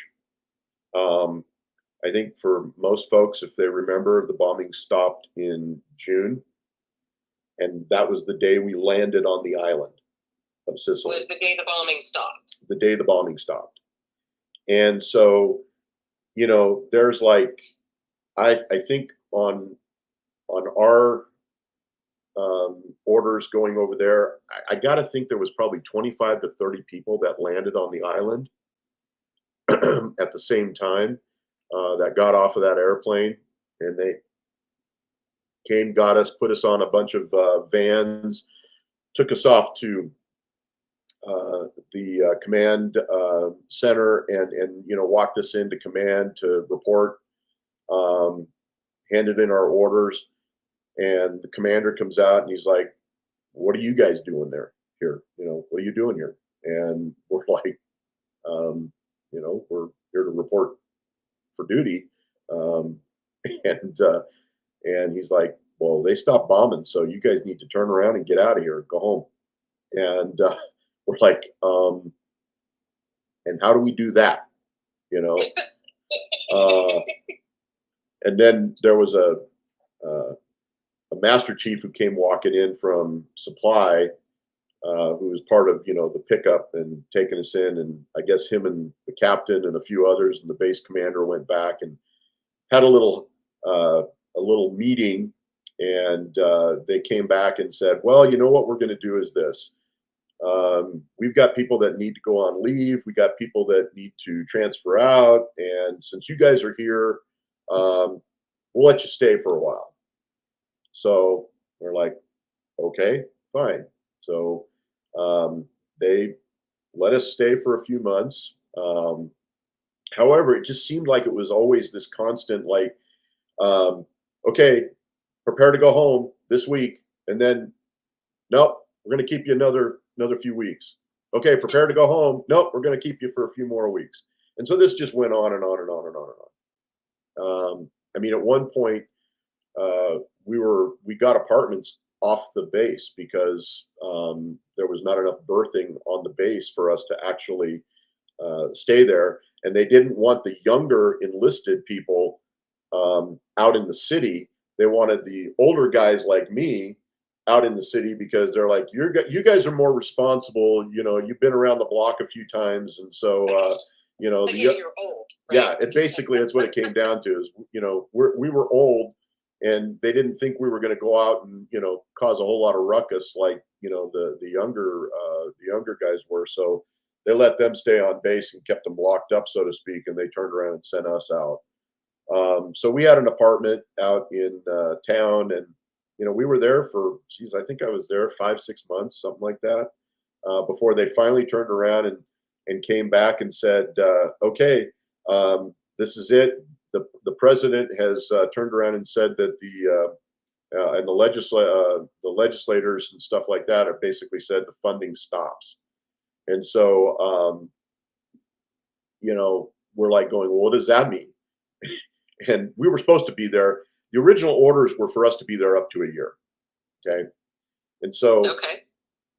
I think for most folks, if they remember, the bombing stopped in June. And that was the day we landed on the island of Sicily. Was the day the bombing stopped. The day the bombing stopped. And so, there's like, I think on our orders going over there, I got to think there was probably 25 to 30 people that landed on the island at the same time that got off of that airplane, and they got us, put us on a bunch of vans, took us off to the command center, and walked us into command to report, handed in our orders, and the commander comes out and he's like, "What are you guys doing here? What are you doing here?" And we're like, "We're here to report for duty," and he's like, "Well, they stopped bombing, so you guys need to turn around and get out of here, go home." And we're like, "And how do we do that?" And then there was a master chief who came walking in from supply, who was part of the pickup and taking us in, and I guess him and the captain and a few others and the base commander went back and had a little meeting, and they came back and said, "Well, you know what we're going to do is this. We've got people that need to go on leave. We got people that need to transfer out. And since you guys are here, we'll let you stay for a while." So we're like, "Okay, fine." So they let us stay for a few months. However, it just seemed like it was always this constant, like, "Okay, prepare to go home this week." And then, "Nope, we're going to keep you another few weeks." "Okay, prepare to go home." "Nope, we're going to keep you for a few more weeks." And so this just went on and on and on and on and on. I mean, at one point, we got apartments off the base because there was not enough berthing on the base for us to actually stay there, and they didn't want the younger enlisted people out in the city. They wanted the older guys like me out in the city because they're like, "You guys are more responsible. You've been around the block a few times, and so You're old. Right? yeah." It basically, that's what it came down to. Is we were old, and they didn't think we were going to go out and cause a whole lot of ruckus like the younger guys were. So they let them stay on base and kept them locked up, so to speak, and they turned around and sent us out. So we had an apartment out in town, and we were there for, geez, I think I was there 5, 6 months, something like that, before they finally turned around and came back and said, "Okay, this is it. The president has turned around and said that and the legislators and stuff like that have basically said the funding stops." And so, we're like going, "Well, what does that mean?" And we were supposed to be there. The original orders were for us to be there up to a year. Okay. And so Okay.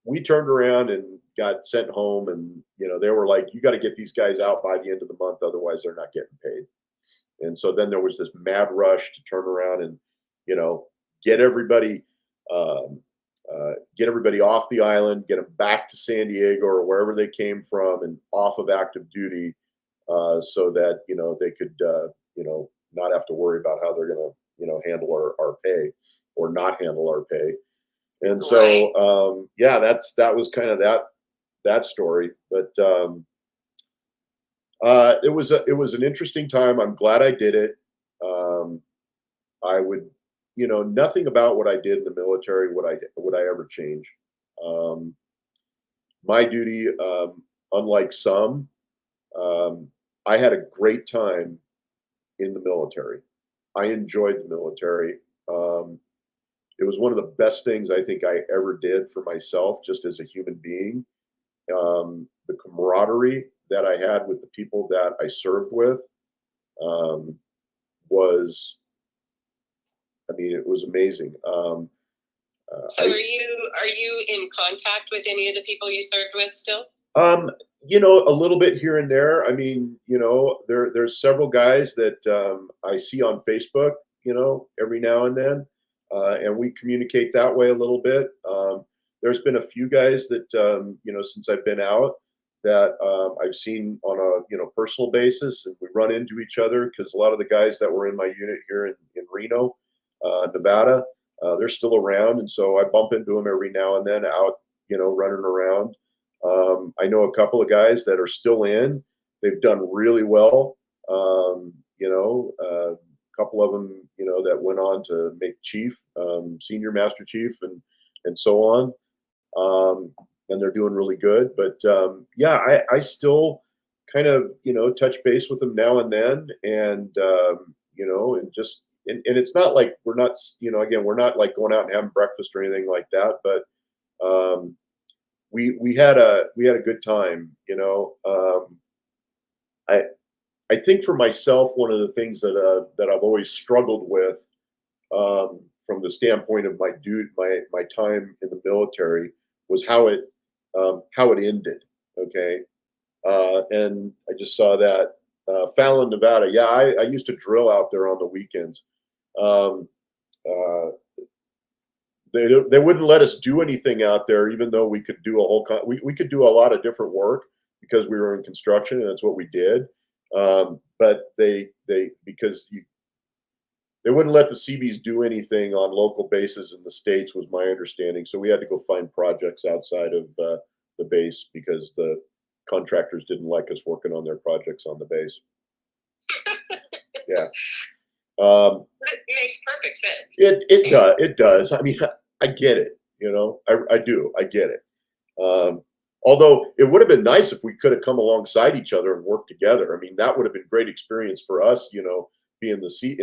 we turned around and got sent home, and they were like, "You got to get these guys out by the end of the month, otherwise they're not getting paid." And so then there was this mad rush to turn around and you know get everybody um, get everybody off the island, get them back to San Diego or wherever they came from, and off of active duty, so that they could not have to worry about how they're going to handle our pay or not handle our pay. And Right. so yeah, that was kind of that story. But it was an interesting time. I'm glad I did it. Um, I would, nothing about what I did in the military would I ever change. Um, my duty, unlike some, um, I had a great time in the military. I enjoyed the military. It was one of the best things I think I ever did for myself, just as a human being. The camaraderie that I had with the people that I served with um, was, I mean, it was amazing. So are you in contact with any of the people you served with still? Um, a little bit here and there. I mean, there's several guys that I see on Facebook, every now and then, and we communicate that way a little bit. There's been a few guys that since I've been out that I've seen on a personal basis, and we run into each other because a lot of the guys that were in my unit here in Reno, Nevada, they're still around, and so I bump into them every now and then out, running around. I know a couple of guys that are still in. They've done really well. A couple of them, that went on to make chief, senior master chief, and so on. And they're doing really good. But yeah, I still kind of touch base with them now and then, and and just and it's not like we're not again, we're not like going out and having breakfast or anything like that, but um, we had a good time. I I think for myself, one of the things that I've always struggled with, from the standpoint of my time in the military, was how it ended. Okay, and I just saw that Fallon, Nevada. Yeah, I used to drill out there on the weekends. Um, uh, they wouldn't let us do anything out there, even though we could do we could do a lot of different work because we were in construction, and that's what we did. But because they wouldn't let the CBs do anything on local bases in the states, was my understanding. So we had to go find projects outside of the base because the contractors didn't like us working on their projects on the base. Yeah. That makes perfect sense. It does. I mean, I get it. I do. I get it. Um, Although it would have been nice if we could have come alongside each other and worked together. I mean, that would have been great experience for us. Being in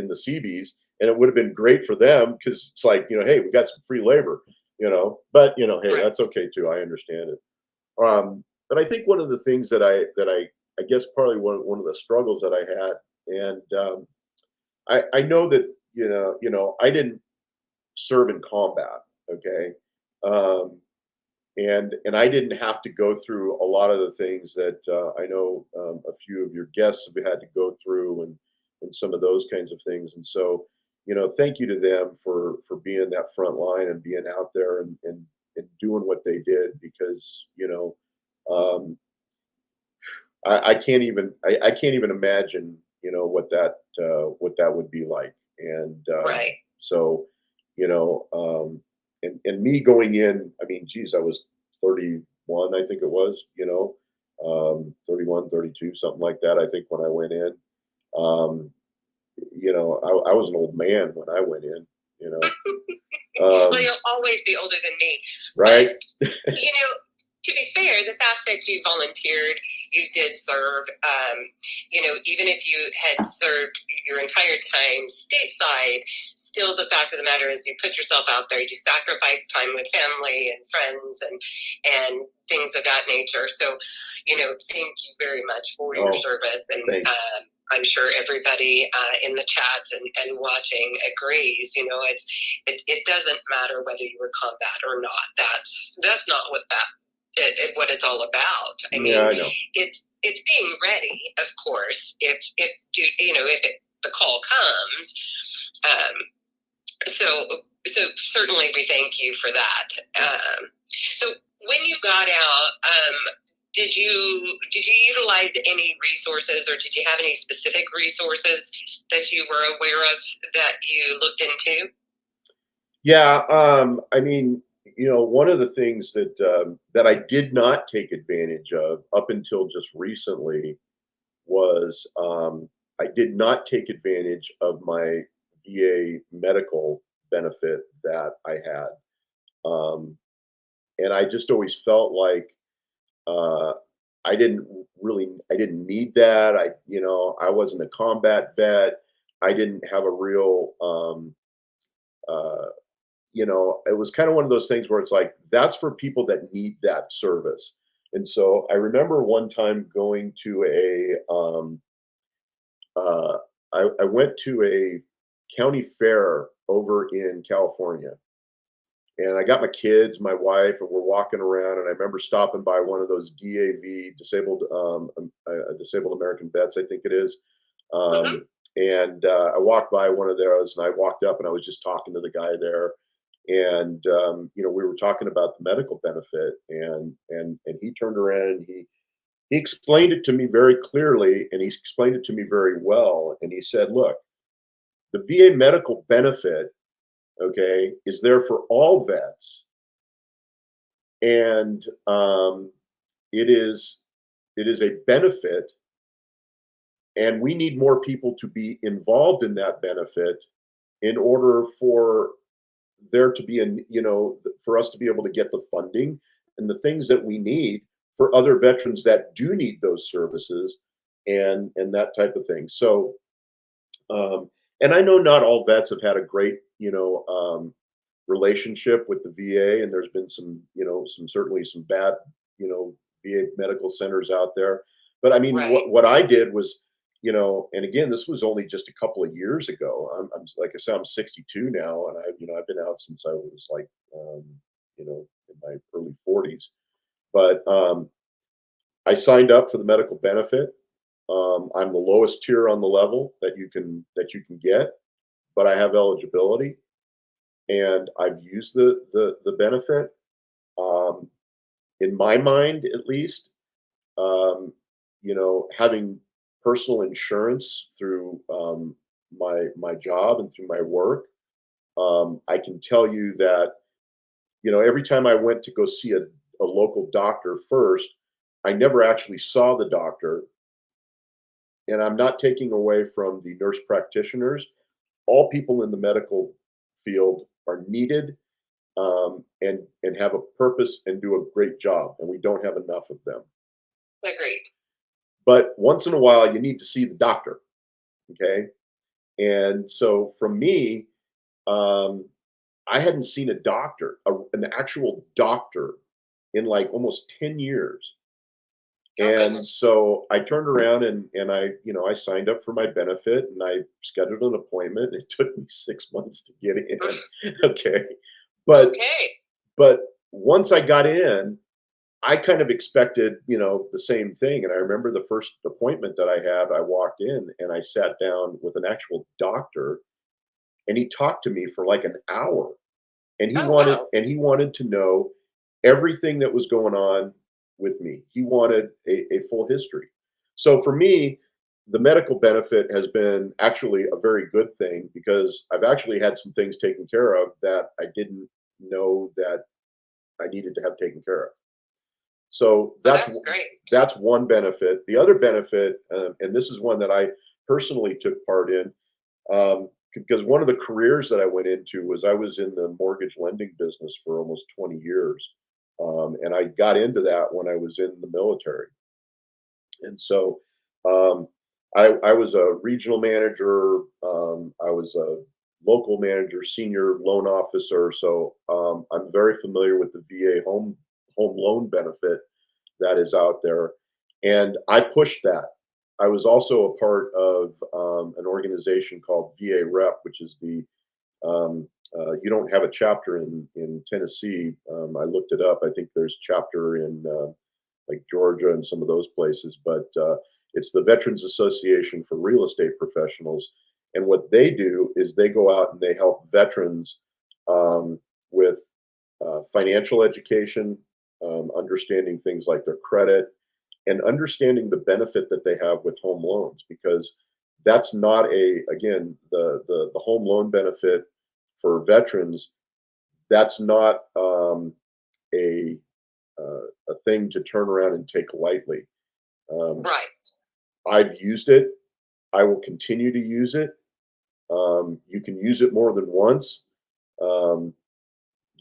the CBs, and it would have been great for them because it's like hey, we got some free labor. But hey, Right. that's okay too. I understand it. But I think one of the things that I guess probably one of the struggles that I had, and I know that I didn't serve in combat, okay, um, and I didn't have to go through a lot of the things that I know a few of your guests have had to go through, and some of those kinds of things. And so, thank you to them for being that front line and being out there and doing what they did, because um, I can't even imagine what that would be like. And Right. so you know and me going in, I mean, geez, I was 31, I think it was. 31, 32, something like that, I think, when I went in. Um, I was an old man when I went in, you know. Well, Um, you'll always be older than me. right? But, to be fair, the fact that you volunteered, you did serve, even if you had served your entire time stateside, still the fact of the matter is you put yourself out there, you sacrifice time with family and friends and things of that nature. So, thank you very much for your service. And I'm sure everybody in the chat and watching agrees. It doesn't matter whether you were combat or not. That's not what it's all about. I mean, I know. it's being ready, of course, if the call comes. So certainly we thank you for that. So when you got out, did you utilize any resources, or did you have any specific resources that you were aware of that you looked into? Yeah, I mean, one of the things that I did not take advantage of up until just recently was I did not take advantage of my VA medical benefit that I had, and I just always felt like uh, I didn't need that. I wasn't a combat vet. I didn't have a real uh, it was kind of one of those things where it's like, that's for people that need that service. And so I remember one time going to uh, I went to a county fair over in California, and I got my kids, my wife, and we're walking around. And I remember stopping by one of those DAV, disabled American vets, I think it is. Um, and I walked by one of those, and I walked up, and I was just talking to the guy there, and we were talking about the medical benefit, and he turned around and he explained it to me very clearly, and he explained it to me very well, and he said, look, the VA medical benefit, okay, is there for all vets, and it is a benefit, and we need more people to be involved in that benefit in order for there to be for us to be able to get the funding and the things that we need for other veterans that do need those services, and that type of thing. So and I know not all vets have had a great relationship with the VA, and there's been certainly some bad VA medical centers out there. But I mean, Right. what I did was, and again, this was only just a couple of years ago. I'm like I said, I'm 62 now, and I've been out since I was like in my early 40s. But I signed up for the medical benefit. I'm the lowest tier on the level that you can get, but I have eligibility, and I've used the benefit. Um, in my mind, at least, having personal insurance through my job and through my work, I can tell you that every time I went to go see a local doctor first, I never actually saw the doctor, and I'm not taking away from the nurse practitioners. All people in the medical field are needed, and have a purpose and do a great job, and we don't have enough of them. Agreed. But once in a while, you need to see the doctor, okay? And so for me, um, I hadn't seen a doctor, an actual doctor, in like almost 10 years. Oh, And goodness. so I turned around and I signed up for my benefit, and I scheduled an appointment. It took me 6 months to get in. Okay. But Okay. but once I got in, I kind of expected, the same thing. And I remember the first appointment that I had, I walked in and I sat down with an actual doctor, and he talked to me for like an hour, and he Oh, wanted wow. and he wanted to know everything that was going on with me. He wanted a full history. So for me, the medical benefit has been actually a very good thing, because I've actually had some things taken care of that I didn't know that I needed to have taken care of. So Oh, that's great. that's one benefit. The other benefit, and this is one that I personally took part in, because one of the careers that I went into was I was in the mortgage lending business for almost 20 years. And I got into that when I was in the military. And so um, I was a regional manager, I was a local manager, senior loan officer. So I'm very familiar with the VA home loan benefit that is out there. And I pushed that. I was also a part of an organization called VA Rep, which is the you don't have a chapter in Tennessee. I looked it up. I think there's chapter in like Georgia and some of those places, but it's the Veterans Association for Real Estate Professionals. And what they do is they go out and they help veterans with financial education, understanding things like their credit, and understanding the benefit that they have with home loans, because that's not again, the home loan benefit for veterans, that's not a a thing to turn around and take lightly. Right. I've used it. I will continue to use it. You can use it more than once. Um,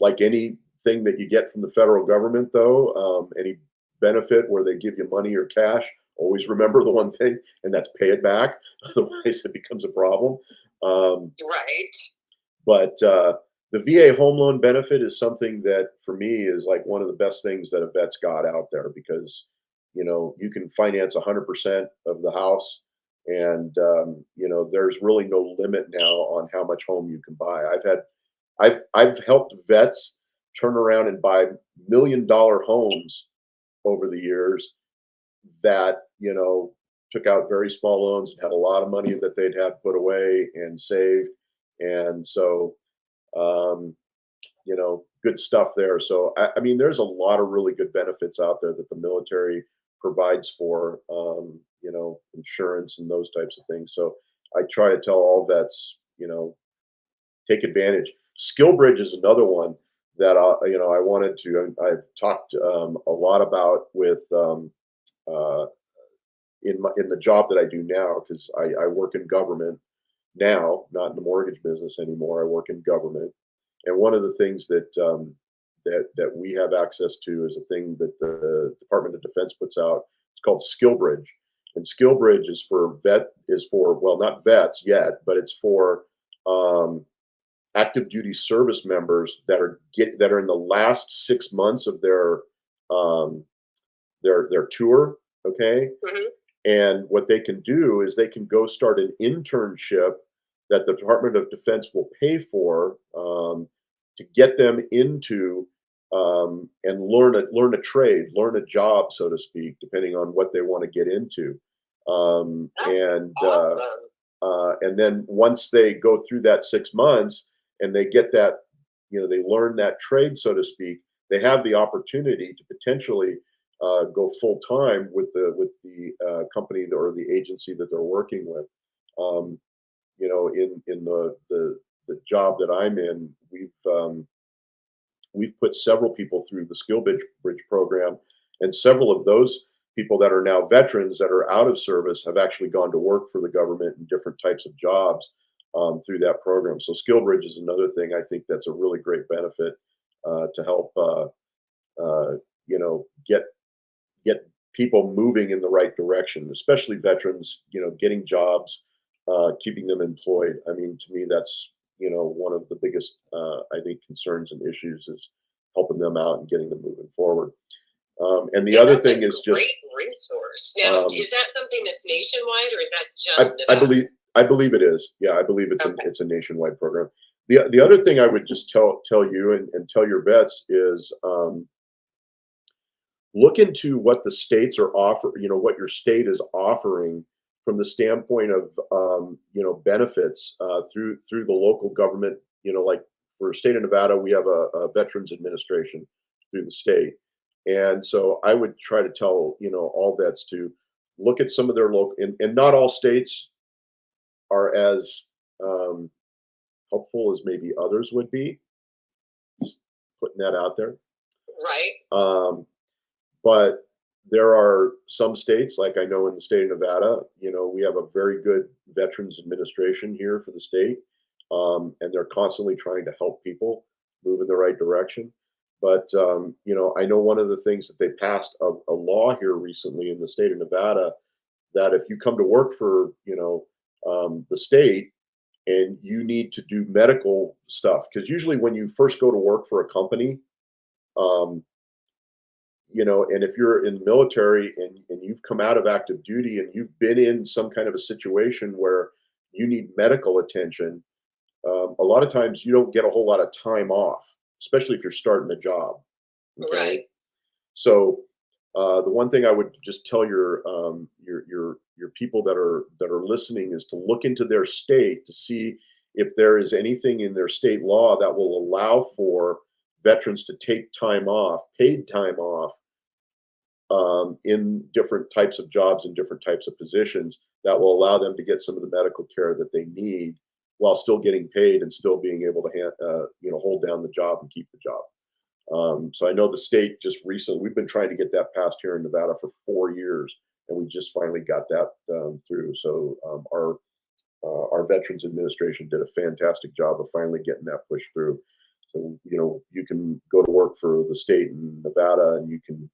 like anything that you get from the federal government, though, any benefit where they give you money or cash, always remember the one thing, and that's pay it back. Otherwise, it becomes a problem. Um, Right. but the VA home loan benefit is something that, for me, is like one of the best things that a vet's got out there, because you can finance 100% of the house, and there's really no limit now on how much home you can buy. I've helped vets turn around and buy $1 million homes over the years that took out very small loans and had a lot of money that they'd had put away and saved, and so um, good stuff there. So I mean, there's a lot of really good benefits out there that the military provides for, insurance and those types of things. So I try to tell all vets, take advantage. SkillBridge is another one that I wanted to. I've talked a lot about with uh, in the job that I do now, because I work in government now, not in the mortgage business anymore. I work in government, and one of the things that we have access to is a thing that the Department of Defense puts out. It's called SkillBridge, and SkillBridge is for, well, not vets yet, but it's for um, active duty service members that are in the last 6 months of um, their tour. Okay, Hmm. and what they can do is they can go start an internship that the Department of Defense will pay for, to get them into and learn a trade, learn a job, so to speak, depending on what they want to get into. Um, That's and uh, awesome. and then once they go through that 6 months and they get that, they learn that trade, so to speak, they have the opportunity to potentially go full time with the company or the agency that they're working with. Um, in the job that I'm in, we've put several people through the Skill Bridge program, and several of those people that are now veterans that are out of service have actually gone to work for the government in different types of jobs through that program. So Skill Bridge is another thing I think that's a really great benefit to help get people moving in the right direction, especially veterans. Getting jobs, keeping them employed. I mean, to me, that's one of the biggest I think concerns and issues is helping them out and getting them moving forward. And the Yeah, other that's a thing is just great resource. Now, um, is that something that's nationwide or is that I, just I Nevada? believe I believe it is. Yeah, I believe Okay. it's a nationwide program. The other thing I would just tell you and tell your vets is, look into what the states are what your state is offering from the standpoint of benefits through the local government. Like for state of Nevada, we have a veterans administration through the state, and so I would try to tell all vets to look at some of their local, and not all states are as um, helpful as maybe others would be. Just putting that out there. Right. Um, But there are some states, like I know in the state of Nevada, we have a very good Veterans Administration here for the state, and they're constantly trying to help people move in the right direction. But I know one of the things that they passed a law here recently in the state of Nevada that if you come to work for the state and you need to do medical stuff, because usually when you first go to work for a company, um, and if you're in the military and you've come out of active duty and you've been in some kind of a situation where you need medical attention, a lot of times you don't get a whole lot of time off, especially if you're starting a job. Okay. Right. So the one thing I would just tell your people that are listening is to look into their state to see if there is anything in their state law that will allow for veterans to take time off, paid time off, in different types of jobs and different types of positions that will allow them to get some of the medical care that they need while still getting paid and still being able to hold down the job and keep the job. So I know the state just recently, we've been trying to get that passed here in Nevada for 4 years, and we just finally got that through. So our Veterans Administration did a fantastic job of finally getting that pushed through. So you can go to work for the state in Nevada, and you can,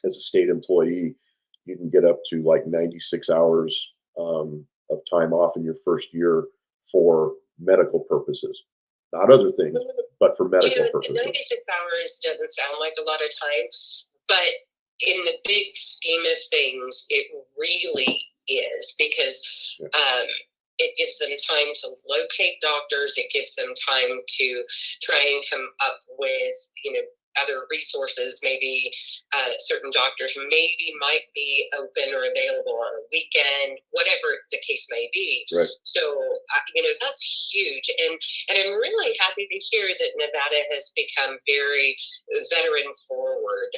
as a state employee, you can get up to like 96 hours of time off in your first year for medical purposes, not other things, but for medical purposes. 96 hours doesn't sound like a lot of time, but in the big scheme of things, it really is, because it gives them time to locate doctors. It gives them time to try and come up with, other resources. Maybe certain doctors maybe might be open or available on a weekend, whatever the case may be. Right. So, that's huge. And I'm really happy to hear that Nevada has become very veteran forward.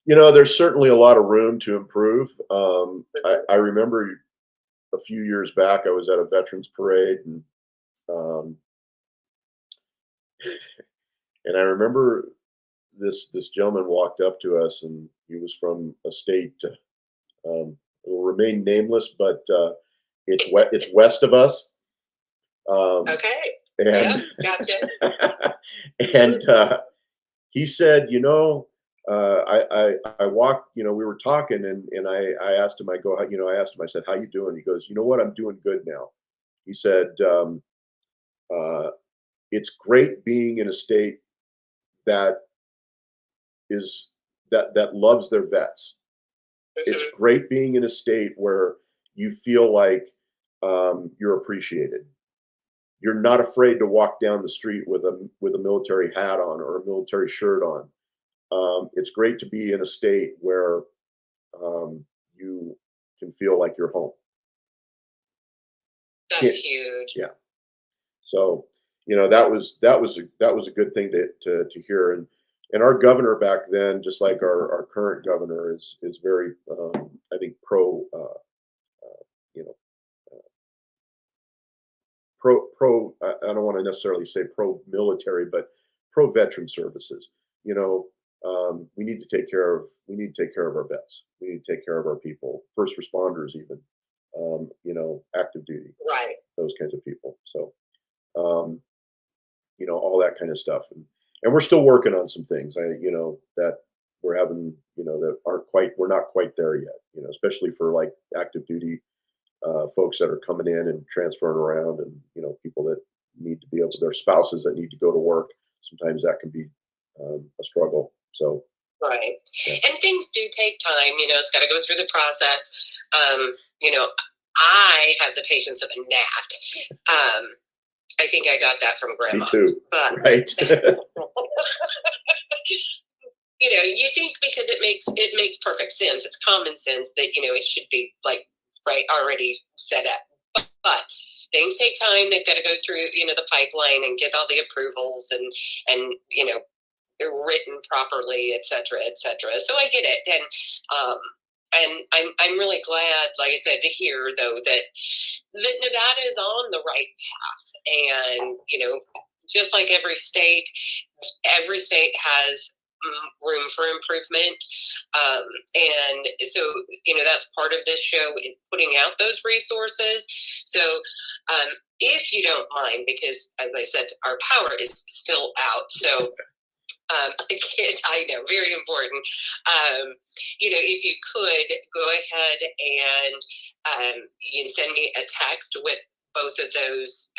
There's certainly a lot of room to improve. I remember a few years back, I was at a veterans parade, and I remember this gentleman walked up to us, and he was from a state. It will remain nameless, but it's west of us. Okay. And Gotcha. and he said, I walked, we were talking, and I asked him, I asked him, I said, how you doing? He goes, you know what? I'm doing good now. He said, it's great being in a state that loves their vets. It's great being in a state where you feel like you're appreciated. You're not afraid to walk down the street with a military hat on or a military shirt on. It's great to be in a state where you can feel like you're home. That's huge. Yeah. So that was a good thing to hear. And our governor back then, just like our current governor, is very I think pro I don't want to necessarily say pro military, but pro veteran services. We need to take care of our vets. We need to take care of our people, first responders, even active duty, right? Those kinds of people. So all that kind of stuff, and we're still working on some things. That we're having, that we're not quite there yet. Especially for like active duty folks that are coming in and transferring around, and people that need to be able to, their spouses that need to go to work. Sometimes that can be a struggle. So right, yeah. And things do take time. It's got to go through the process. I have the patience of a gnat. I think I got that from Grandma. Me too. But, right. You think because it makes perfect sense. It's common sense that it should be like already set up. But things take time. They've got to go through the pipeline and get all the approvals and written properly, et cetera, et cetera. So I get it, and I'm really glad, like I said, to hear though that Nevada is on the right path, and just like every state has room for improvement. And so, that's part of this show is putting out those resources. So, if you don't mind, because as I said, our power is still out. So, I know, very important. If you could go ahead and you can send me a text with both of those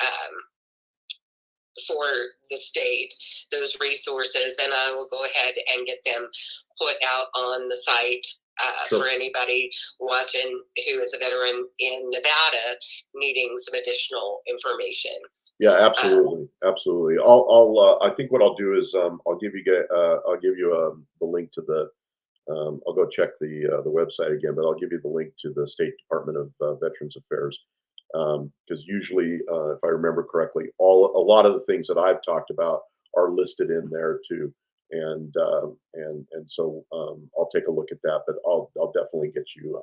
for the state, those resources, and I will go ahead and get them put out on the site Sure. for anybody watching who is a veteran in Nevada needing some additional information. Yeah, absolutely, absolutely. I think what I'll do is I'll give you the link to the. I'll go check the website again, but I'll give you the link to the State Department of Veterans Affairs, because usually, if I remember correctly, a lot of the things that I've talked about are listed in there too, and so I'll take a look at that, but I'll definitely get you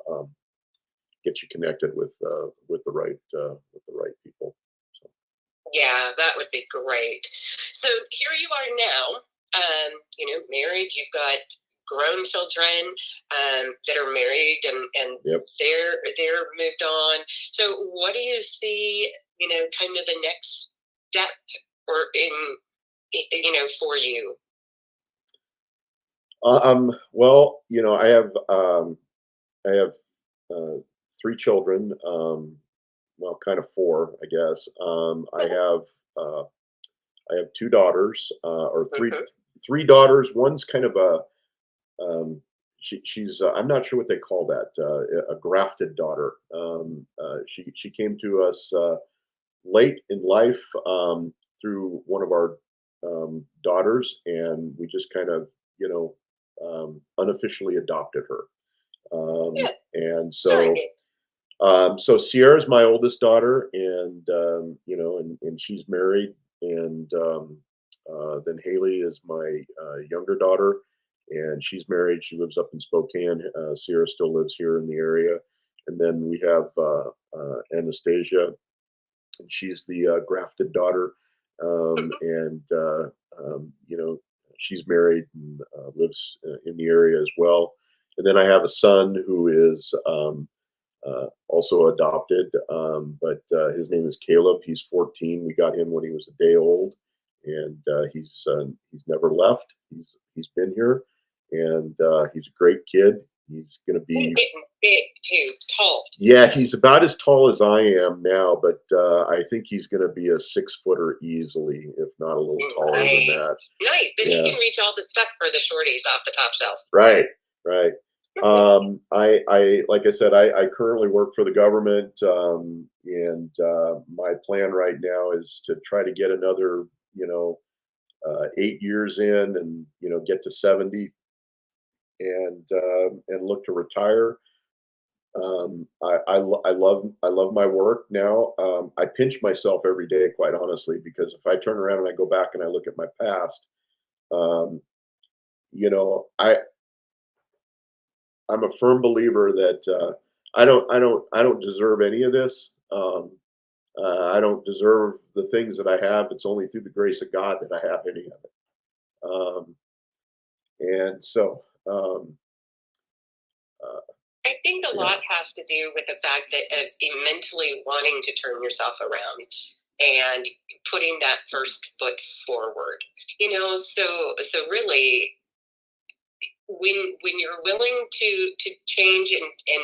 connected with the right people. So. Yeah, that would be great. So here you are now, married. You've got grown children that are married, and Yep. they're moved on. So what do you see, kind of the next step or for you? Well, I have 3 children. Well, kind of 4, I guess. I have 2 daughters, or three daughters. One's kind of she's I'm not sure what they call that, a grafted daughter. She came to us late in life, through one of our daughters, and we just kind of unofficially adopted her. Yeah. And Sorry. so Sierra's my oldest daughter, and and she's married, and then Haley is my younger daughter, and she's married. She lives up in Spokane. Sierra still lives here in the area, and then we have Anastasia, and she's the grafted daughter, and she's married and lives in the area as well. And then I have a son who is also adopted, but his name is Caleb. He's 14. We got him when he was a day old, and he's never left. He's been here, and he's a great kid. He's going to be getting big too, tall. Yeah, he's about as tall as I am now, but I think he's going to be a 6-footer easily, if not a little taller than that. Nice. Then he can reach all the stuff for the shorties off the top shelf. Right. I like I said, I currently work for the government, and my plan right now is to try to get another 8 years in, and get to 70, and look to retire. I love my work now. I pinch myself every day, quite honestly, because if I turn around and I go back and I look at my past, um, I'm a firm believer that I don't deserve any of this. I don't deserve the things that I have. It's only through the grace of God that I have any of it. And so, I think a lot has to do with the fact that mentally wanting to turn yourself around and putting that first foot forward. So really, when you're willing to change and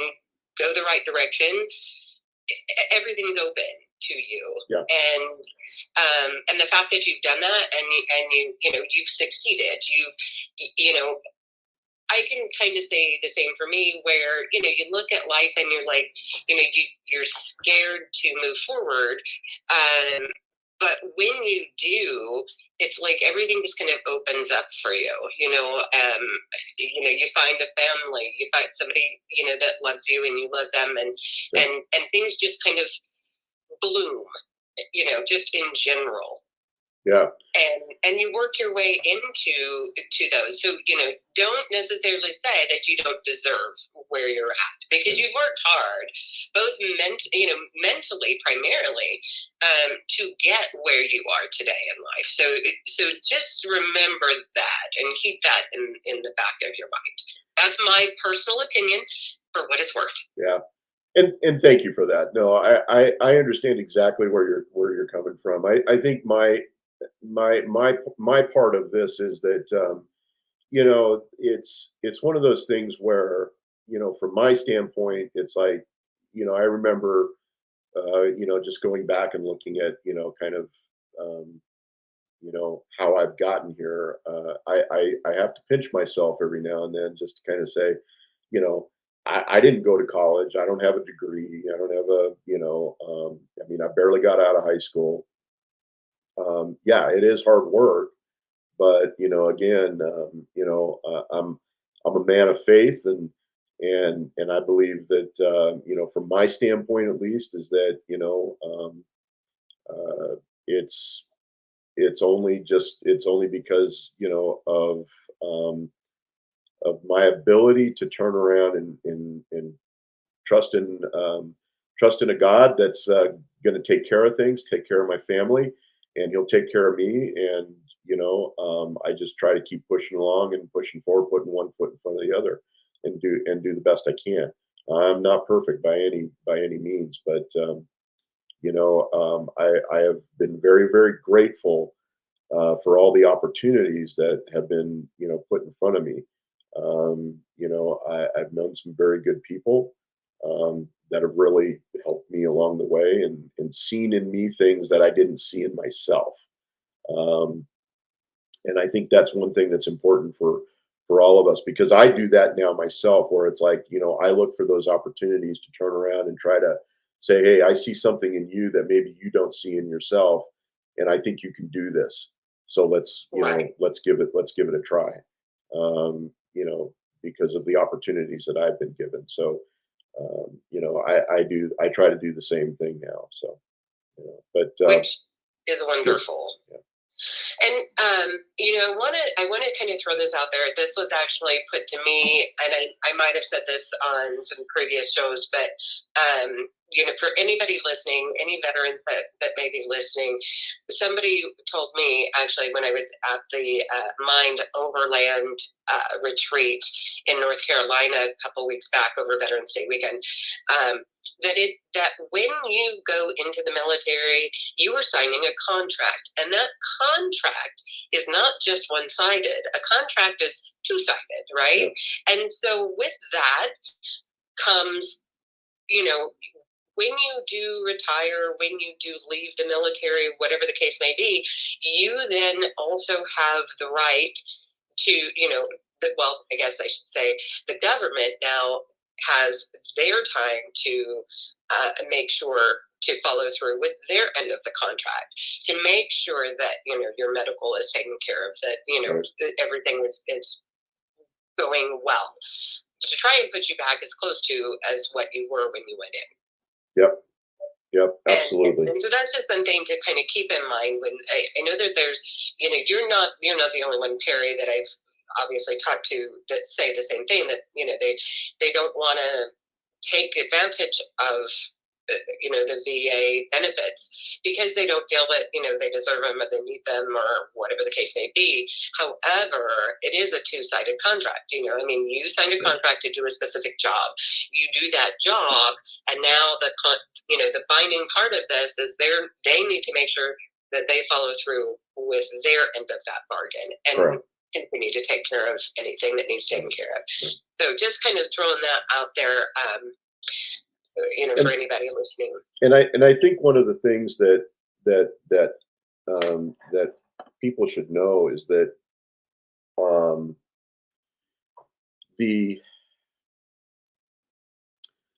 go the right direction, everything's open to you. Yeah. And the fact that you've done that, and you've succeeded. I can kind of say the same for me, where you look at life and you're like, you're scared to move forward, but when you do, it's like everything just kind of opens up for you. You find a family, you find somebody that loves you, and you love them, and things just kind of bloom. Just in general. Yeah. And you work your way to those. So, don't necessarily say that you don't deserve where you're at, because you've worked hard, both mentally primarily, to get where you are today in life. So just remember that and keep that in the back of your mind. That's my personal opinion, for what it's worth. Yeah. And thank you for that. No, I understand exactly where you're coming from. I think my part of this is that it's one of those things where, from my standpoint, it's like, I remember just going back and looking at, kind of um, how I've gotten here. I have to pinch myself every now and then just to kind of say, you know, I didn't go to college. I don't have a degree. I don't have I mean, I barely got out of high school. Yeah, it is hard work, but again, I'm a man of faith, and I believe that from my standpoint at least, is that uh, it's it's only because of my ability to turn around and trust in trust in a God that's going to take care of things, take care of my family, and He'll take care of me. And I just try to keep pushing along and pushing forward, putting one foot in front of the other, and do the best I can. I'm not perfect by any means, but I have been very, very grateful for all the opportunities that have been put in front of me. I've known some very good people that have really helped me along the way, and seen in me things that I didn't see in myself. Um, and I think that's one thing that's important for all of us, because I do that now myself, where it's like, I look for those opportunities to turn around and try to say, hey, I see something in you that maybe you don't see in yourself, and I think you can do this. So Right. let's give it a try. Because of the opportunities that I've been given. So I try to do the same thing now. So but Which is sure. wonderful. Yeah. And I want to kind of throw this out there. This was actually put to me, and I might have said this on some previous shows, but for anybody listening, any veterans that may be listening, somebody told me, actually, when I was at the Mind Overland retreat in North Carolina a couple weeks back over Veterans Day weekend, um, that when you go into the military, you are signing a contract, and that contract is not just one-sided. A contract is two-sided, right? Yeah. And so with that comes, you know, when you do retire, when you do leave the military, whatever the case may be, you then also have the right to, well, I guess I should say the government now has their time to make sure to follow through with their end of the contract, to make sure that your medical is taken care of, that Right. that everything is going well, to try and put you back as close to as what you were when you went in. Yep. Yep. And, Absolutely. and so that's just something to kind of keep in mind. When I know that there's, you're not the only one, Perry, that I've obviously talked to that say the same thing, that they don't want to take advantage of the VA benefits, because they don't feel that they deserve them, or they need them, or whatever the case may be. However, it is a two-sided contract. I mean, you signed a contract to do a specific job. You do that job, and now the binding part of this is they need to make sure that they follow through with their end of that bargain, and Correct. continue to take care of anything that needs taken care of. So just kind of throwing that out there, for anybody listening. And I think one of the things that people should know is that um, the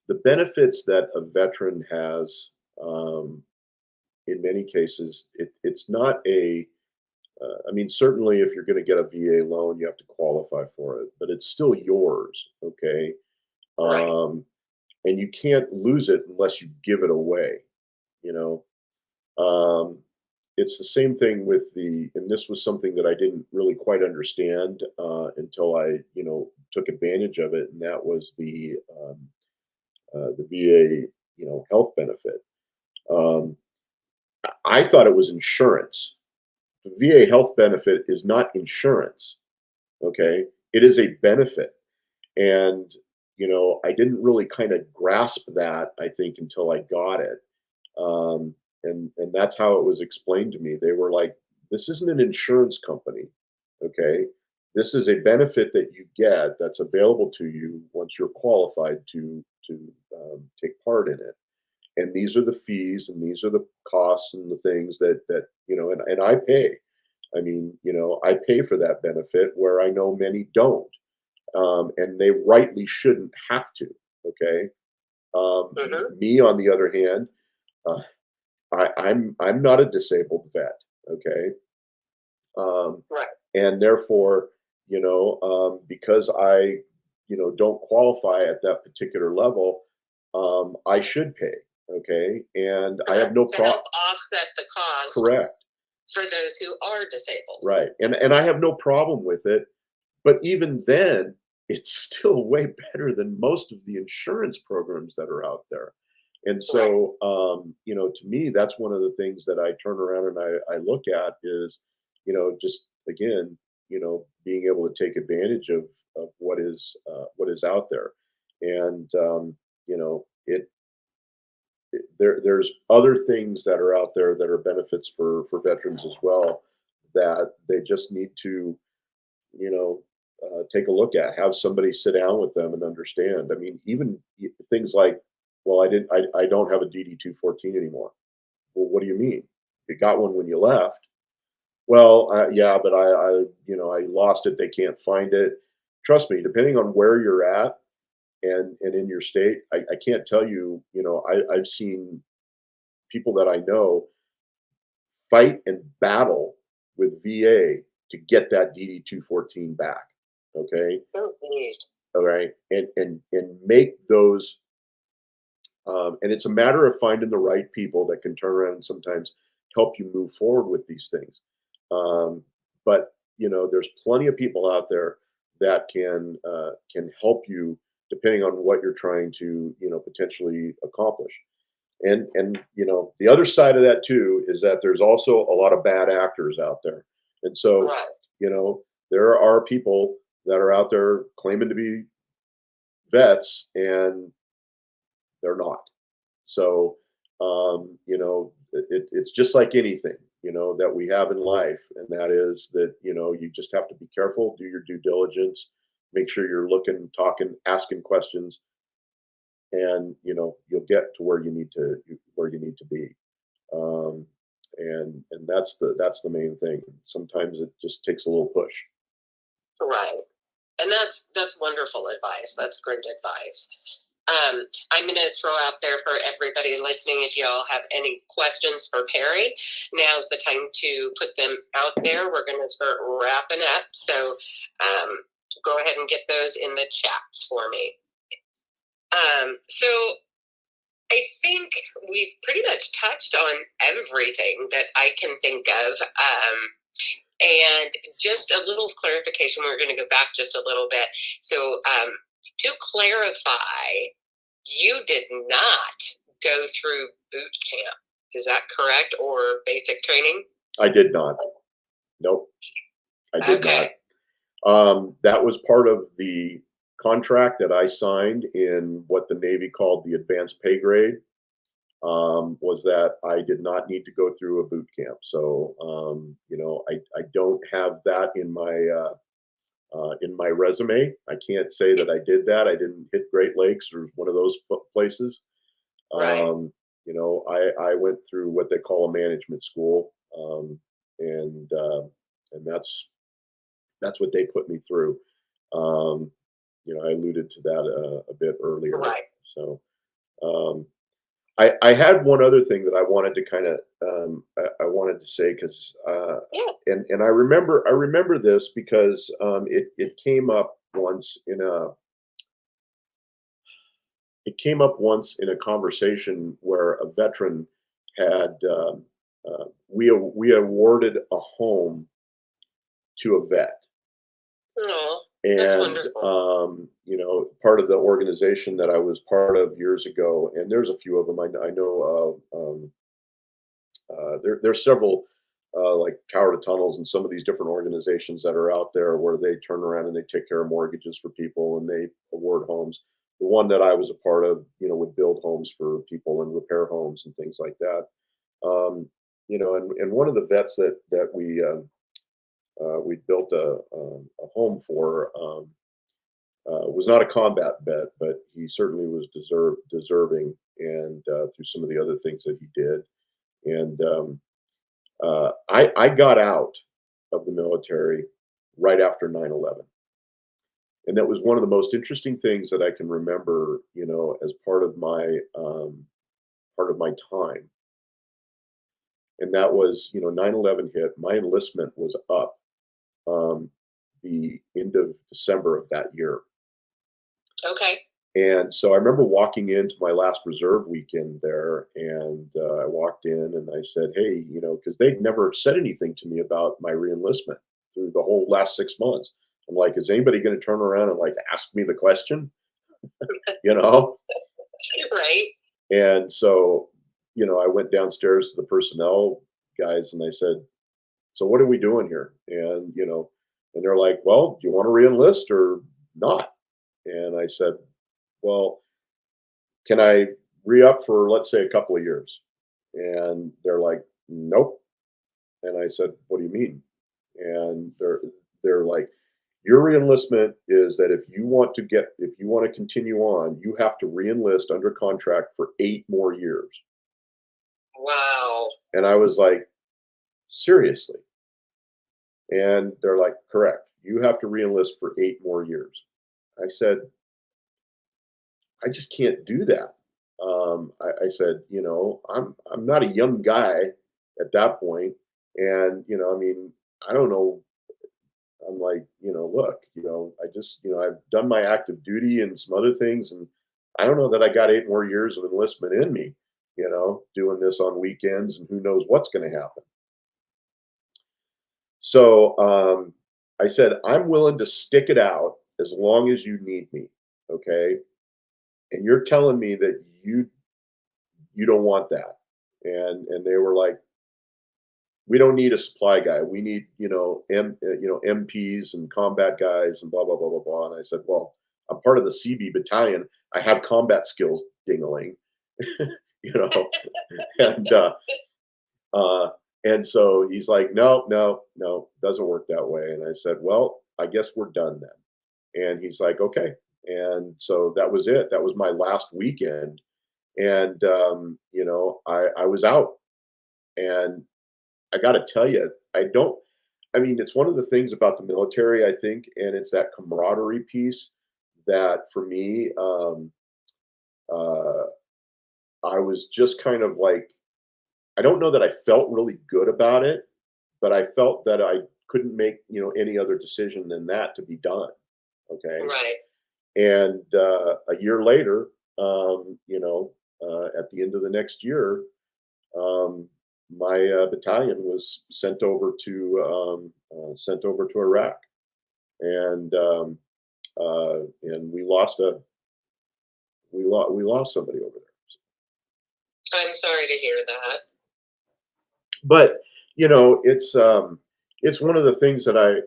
the benefits that a veteran has, um, in many cases, it's not a I mean, certainly if you're going to get a VA loan, you have to qualify for it, but it's still yours, okay? Right. And you can't lose it unless you give it away, you know? Um, it's the same thing with and this was something that I didn't really quite understand until I, took advantage of it, and that was the VA, health benefit. Um, I thought it was insurance. The VA health benefit is not insurance. Okay, it is a benefit, and I didn't really kind of grasp that. I think until I got it, and that's how it was explained to me. They were like, "This isn't an insurance company, okay? This is a benefit that you get that's available to you once you're qualified to take part in it. And these are the fees, and these are the costs and the things that and I pay. I mean, I pay for that benefit where I know many don't, and they rightly shouldn't have to. Okay, me on the other hand." Uh, I'm not a disabled vet, okay? Right. And therefore, because I, don't qualify at that particular level, I should pay, okay? And I have no To help problem. offset the cost Correct, for those who are disabled. right? And I have no problem with it, but even then, it's still way better than most of the insurance programs that are out there. And Right. so, to me, that's one of the things that I turn around and I look at is, just again, being able to take advantage of what is out there, and there's other things that are out there that are benefits for veterans as well that they just need to take a look at, have somebody sit down with them and understand. I mean, even things like, well, I don't have a DD-214 anymore. Well, what do you mean? You got one when you left. Well, yeah, but I lost it. They can't find it. Trust me, depending on where you're at and in your state, I can't tell you. I've seen people that I know fight and battle with VA to get that DD-214 back. Okay. Oh, geez. All right, and make those, and it's a matter of finding the right people that can turn around and sometimes help you move forward with these things. But there's plenty of people out there that can help you depending on what you're trying to potentially accomplish. And the other side of that too is that there's also a lot of bad actors out there, and so Right. there are people that are out there claiming to be vets and they're not. So, it's just like anything, that we have in life. And that is that, you just have to be careful, do your due diligence, make sure you're looking, talking, asking questions, and, you'll get to where you need to be. Um, and that's the main thing. Sometimes it just takes a little push. Right. And that's wonderful advice. That's great advice. I'm going to throw out there for everybody listening, if y'all have any questions for Perry, now's the time to put them out there. We're going to start wrapping up. So go ahead and get those in the chats for me. So I think we've pretty much touched on everything that I can think of. And just a little clarification, we're going to go back just a little bit. So to clarify, you did not go through boot camp. Is that correct? Or basic training? I did not. Nope, I did not. Okay. That was part of the contract that I signed in what the Navy called the advanced pay grade. Was that I did not need to go through a boot camp. So, I don't have that in my resume. I can't say that I did that. I didn't hit Great Lakes or one of those places. Right. I went through what they call a management school, and that's what they put me through. Um, I alluded to that a bit earlier. Right. So, um, I had one other thing that I wanted to kind of I wanted to say because Yeah. and I remember this because it came up once in a conversation where a veteran had we awarded a home to a vet. Oh, that's And, wonderful. part of the organization that I was part of years ago, and there's a few of them I know of. There's several, like Tower to Tunnels and some of these different organizations that are out there where they turn around and they take care of mortgages for people and they award homes. The one that I was a part of, would build homes for people and repair homes and things like that. And one of the vets that we built a home for. Was not a combat vet, but he certainly was deserving, and through some of the other things that he did. And I got out of the military right after 9/11, and that was one of the most interesting things that I can remember. As part of my time, and that was 9/11 hit. My enlistment was up the end of December of that year. Okay. And so I remember walking into my last reserve weekend there, and I walked in and I said, "Hey, because they'd never said anything to me about my reenlistment through the whole last 6 months. I'm like, is anybody going to turn around and like ask me the question? You know?" Right. And so, I went downstairs to the personnel guys and I said, "So what are we doing here?" And they're like, "Well, do you want to reenlist or not?" And I said, "Well, can I re-up for, let's say, a couple of years?" And they're like, "Nope." And I said, "What do you mean?" And they're like, "Your reenlistment is that if you want to continue on, you have to reenlist under contract for 8 more years." Wow. And I was like, "Seriously?" And they're like, "Correct. You have to reenlist for 8 more years." I said, "I just can't do that." I said, I'm not a young guy at that point, and I mean, I don't know. I'm like, look, I've done my active duty and some other things, and I don't know that I got 8 more years of enlistment in me. Doing this on weekends, and who knows what's going to happen. So I said, I'm willing to stick it out as long as you need me. Okay. And you're telling me that you don't want that. And they were like, we don't need a supply guy. We need, MPs and combat guys and blah blah blah blah blah. And I said, well, I'm part of the CB battalion. I have combat skills, dingaling, you know. and uh, and so he's like, no, no, no, doesn't work that way. And I said, well, I guess we're done then. And he's like, okay. And so that was it. That was my last weekend. And I was out. And I got to tell you, I mean, it's one of the things about the military, I think, and it's that camaraderie piece that for me, uh, I was just kind of like, I don't know that I felt really good about it, but I felt that I couldn't make, any other decision than that to be done. Okay. Right. And a year later, at the end of the next year, um, my battalion was sent over to Iraq, and we lost somebody over there. I'm sorry to hear that. But it's one of the things that I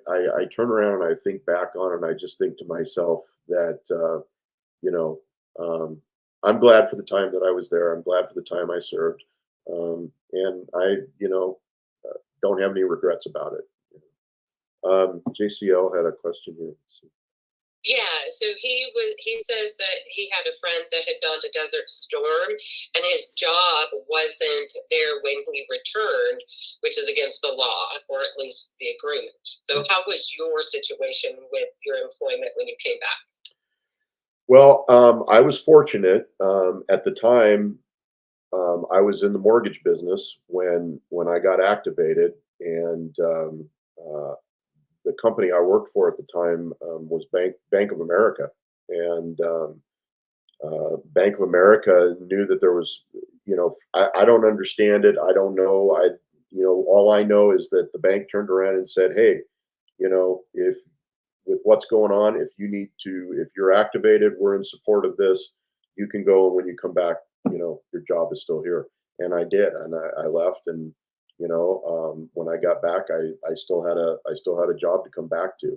turn around and I think back on, and I just think to myself that you know um, I'm glad for the time that I was there. I'm glad for the time I served, and I don't have any regrets about it. JCL had a question here. Let's see. Yeah, so he says that he had a friend that had gone to Desert Storm and his job wasn't there when he returned, which is against the law, or at least the agreement. So how was your situation with your employment when you came back? Well, I was fortunate at the time. I was in the mortgage business when I got activated, and uh, the company I worked for at the time was Bank of America, and Bank of America knew that there was, I don't understand it. I don't know. All I know is that the bank turned around and said, hey, if with what's going on, if you're activated, we're in support of this. You can go, and when you come back, your job is still here. And I did, and I left, and when I got back, I still had a job to come back to.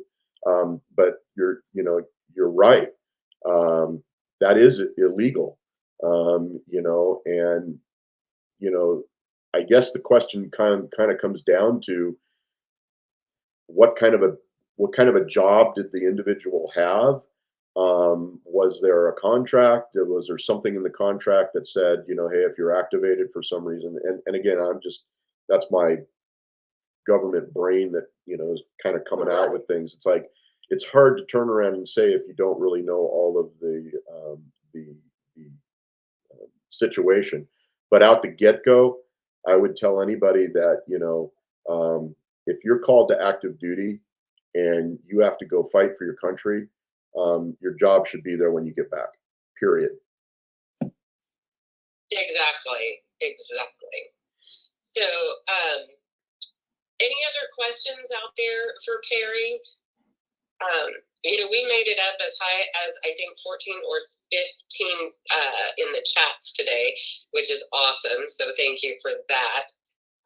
But you're right. That is illegal. And I guess the question kind of comes down to what kind of a job did the individual have? Was there a contract? Was there something in the contract that said, hey, if you're activated for some reason, and again, that's my government brain that is kind of coming out with things. It's like it's hard to turn around and say if you don't really know all of the situation. But out the get go, I would tell anybody that if you're called to active duty and you have to go fight for your country, your job should be there when you get back. Period. Exactly. So, any other questions out there for Carrie? We made it up as high as I think 14 or 15 in the chats today, which is awesome. So thank you for that.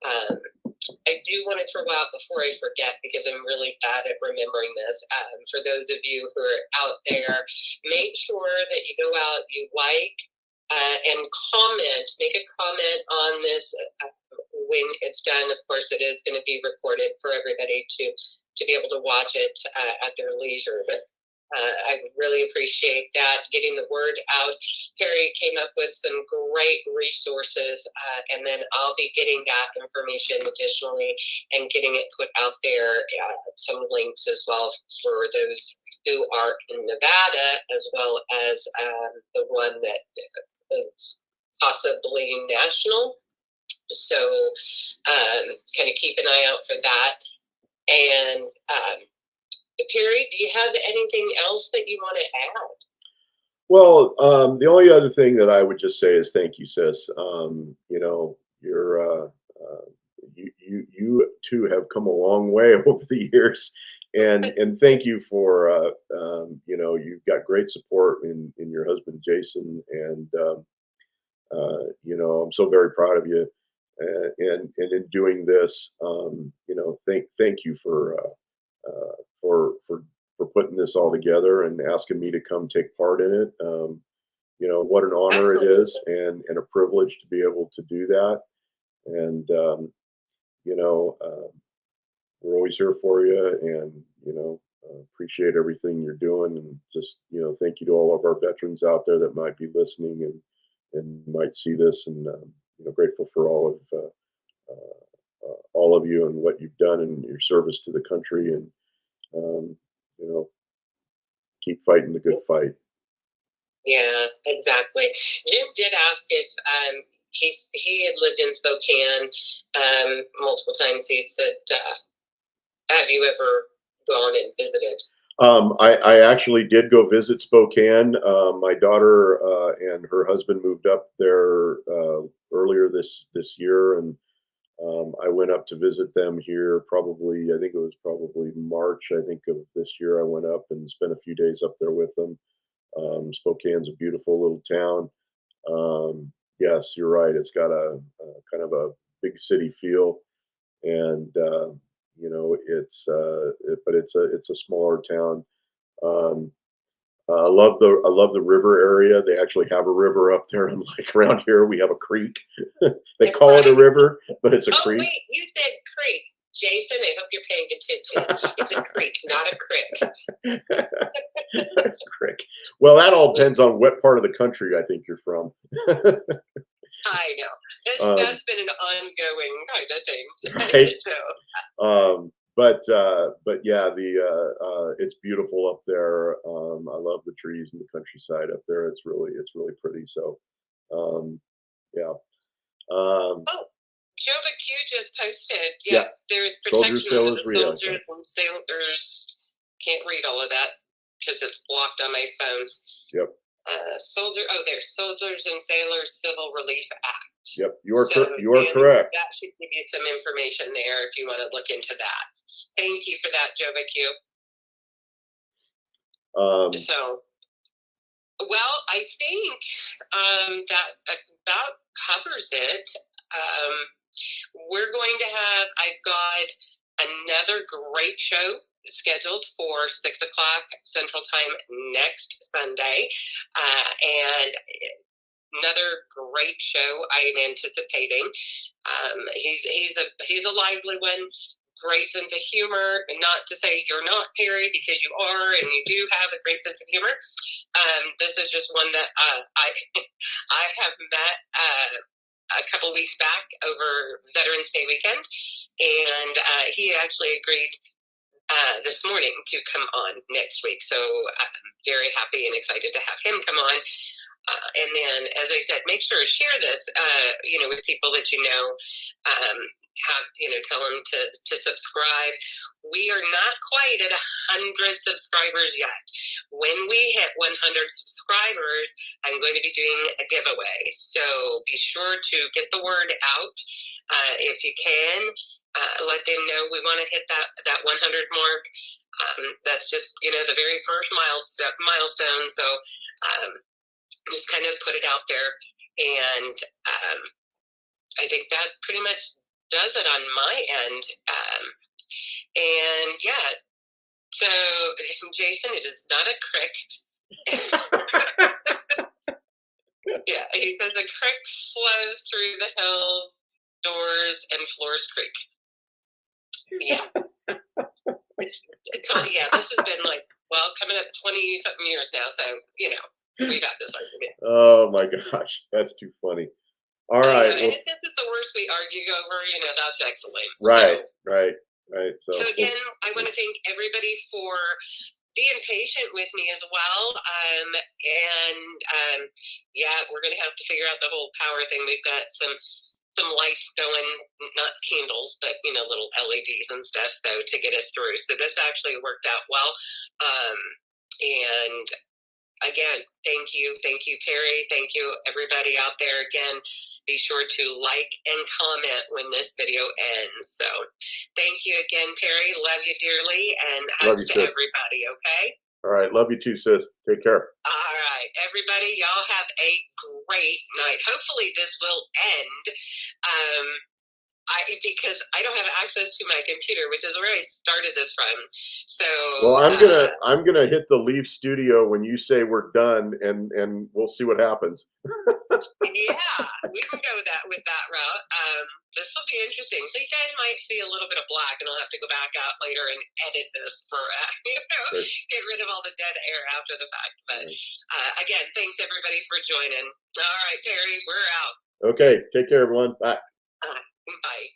I do want to throw out before I forget, because I'm really bad at remembering this. For those of you who are out there, make sure that you go out, you like and make a comment on this when it's done. Of course, it is going to be recorded for everybody to be able to watch it at their leisure. But I would really appreciate that, getting the word out. Carrie came up with some great resources, and then I'll be getting that information additionally and getting it put out there, some links as well for those who are in Nevada, as well as the one that is possibly national. So kind of keep an eye out for that. And Carrie, do you have anything else that you want to add? Well, the only other thing that I would just say is thank you, sis. You two have come a long way over the years, and thank you for you've got great support in your husband Jason, and I'm so very proud of you, and in doing this, thank you for putting this all together and asking me to come take part in it. What an honor Absolutely. it is, and a privilege to be able to do that. And we're always here for you, and appreciate everything you're doing. And just thank you to all of our veterans out there that might be listening and might see this. And grateful for all of you and what you've done and your service to the country. And um, keep fighting the good fight. Yeah, exactly. Jim did ask if he had lived in Spokane multiple times. He said, "Have you ever gone and visited?" I actually did go visit Spokane. My daughter and her husband moved up there earlier this year, and I went up to visit them here. I think it was probably March. I think of this year. I went up and spent a few days up there with them. Spokane's a beautiful little town. Yes, you're right. It's got a kind of a big city feel, and but it's a smaller town. Um, I love the river area. They actually have a river up there, unlike around here we have a creek. They call it a river, but it's a creek. Wait, you said creek. Jason, I hope you're paying attention. It's a creek, not a crick. Crick. Well, that all depends on what part of the country I think you're from. I know. That's been an ongoing kind of thing. Right. So. But yeah, it's beautiful up there. I love the trees and the countryside up there. It's really pretty. So, yeah. Oh, Jova Q just posted. Yeah. There's Soldiers, protection under sailors, the soldiers and sailors. Can't read all of that because it's blocked on my phone. Yep. There's Soldiers and Sailors Civil Relief Act. Yep, you are So, you are and correct. that should give you some information there if you want to look into that. Thank you for that, JovaQ. So, well, I think that about covers it. We're going to have, I've got another great show scheduled for 6 o'clock Central Time next Sunday. And another great show I am anticipating. He's a lively one, great sense of humor. Not to say you're not, Perry, because you are, and you do have a great sense of humor. This is just one that I I have met a couple weeks back over Veterans Day weekend, and he actually agreed this morning to come on next week. So I'm very happy and excited to have him come on. And then, as I said, make sure to share this, with people that you know. Tell them to subscribe. We are not quite at 100 subscribers yet. When we hit 100 subscribers, I'm going to be doing a giveaway. So be sure to get the word out. If you can, let them know we want to hit that 100 mark. That's just, the very first milestone. So just kind of put it out there. And I think that pretty much does it on my end. And yeah, so Jason, it is not a crick. Yeah, he says the creek flows through the hills, doors, and Flores Creek. Yeah. Yeah, this has been coming up 20-something years now, so, we've had this argument. Oh my gosh, that's too funny. All right. And if this is the worst we argue over, that's excellent. Right, So, right. So again, I want to thank everybody for being patient with me as well. We're going to have to figure out the whole power thing. We've got some lights going, not candles, but little LEDs and stuff, so to get us through. So this actually worked out well. And again, thank you, Perry. Thank you, everybody out there. Again, be sure to like and comment when this video ends. So thank you again, Perry. Love you dearly, and hugs to everybody, okay? All right. Love you too, sis. Take care. All right, everybody. Y'all have a great night. Hopefully this will end. Because I don't have access to my computer, which is where I started this from. So well, I'm gonna hit the leave studio when you say we're done, and we'll see what happens. Yeah, we can go with that route. This will be interesting. So you guys might see a little bit of black, and I'll have to go back out later and edit this for get rid of all the dead air after the fact. But again, thanks everybody for joining. All right, Perry, we're out. Okay, take care, everyone. Bye. Bye.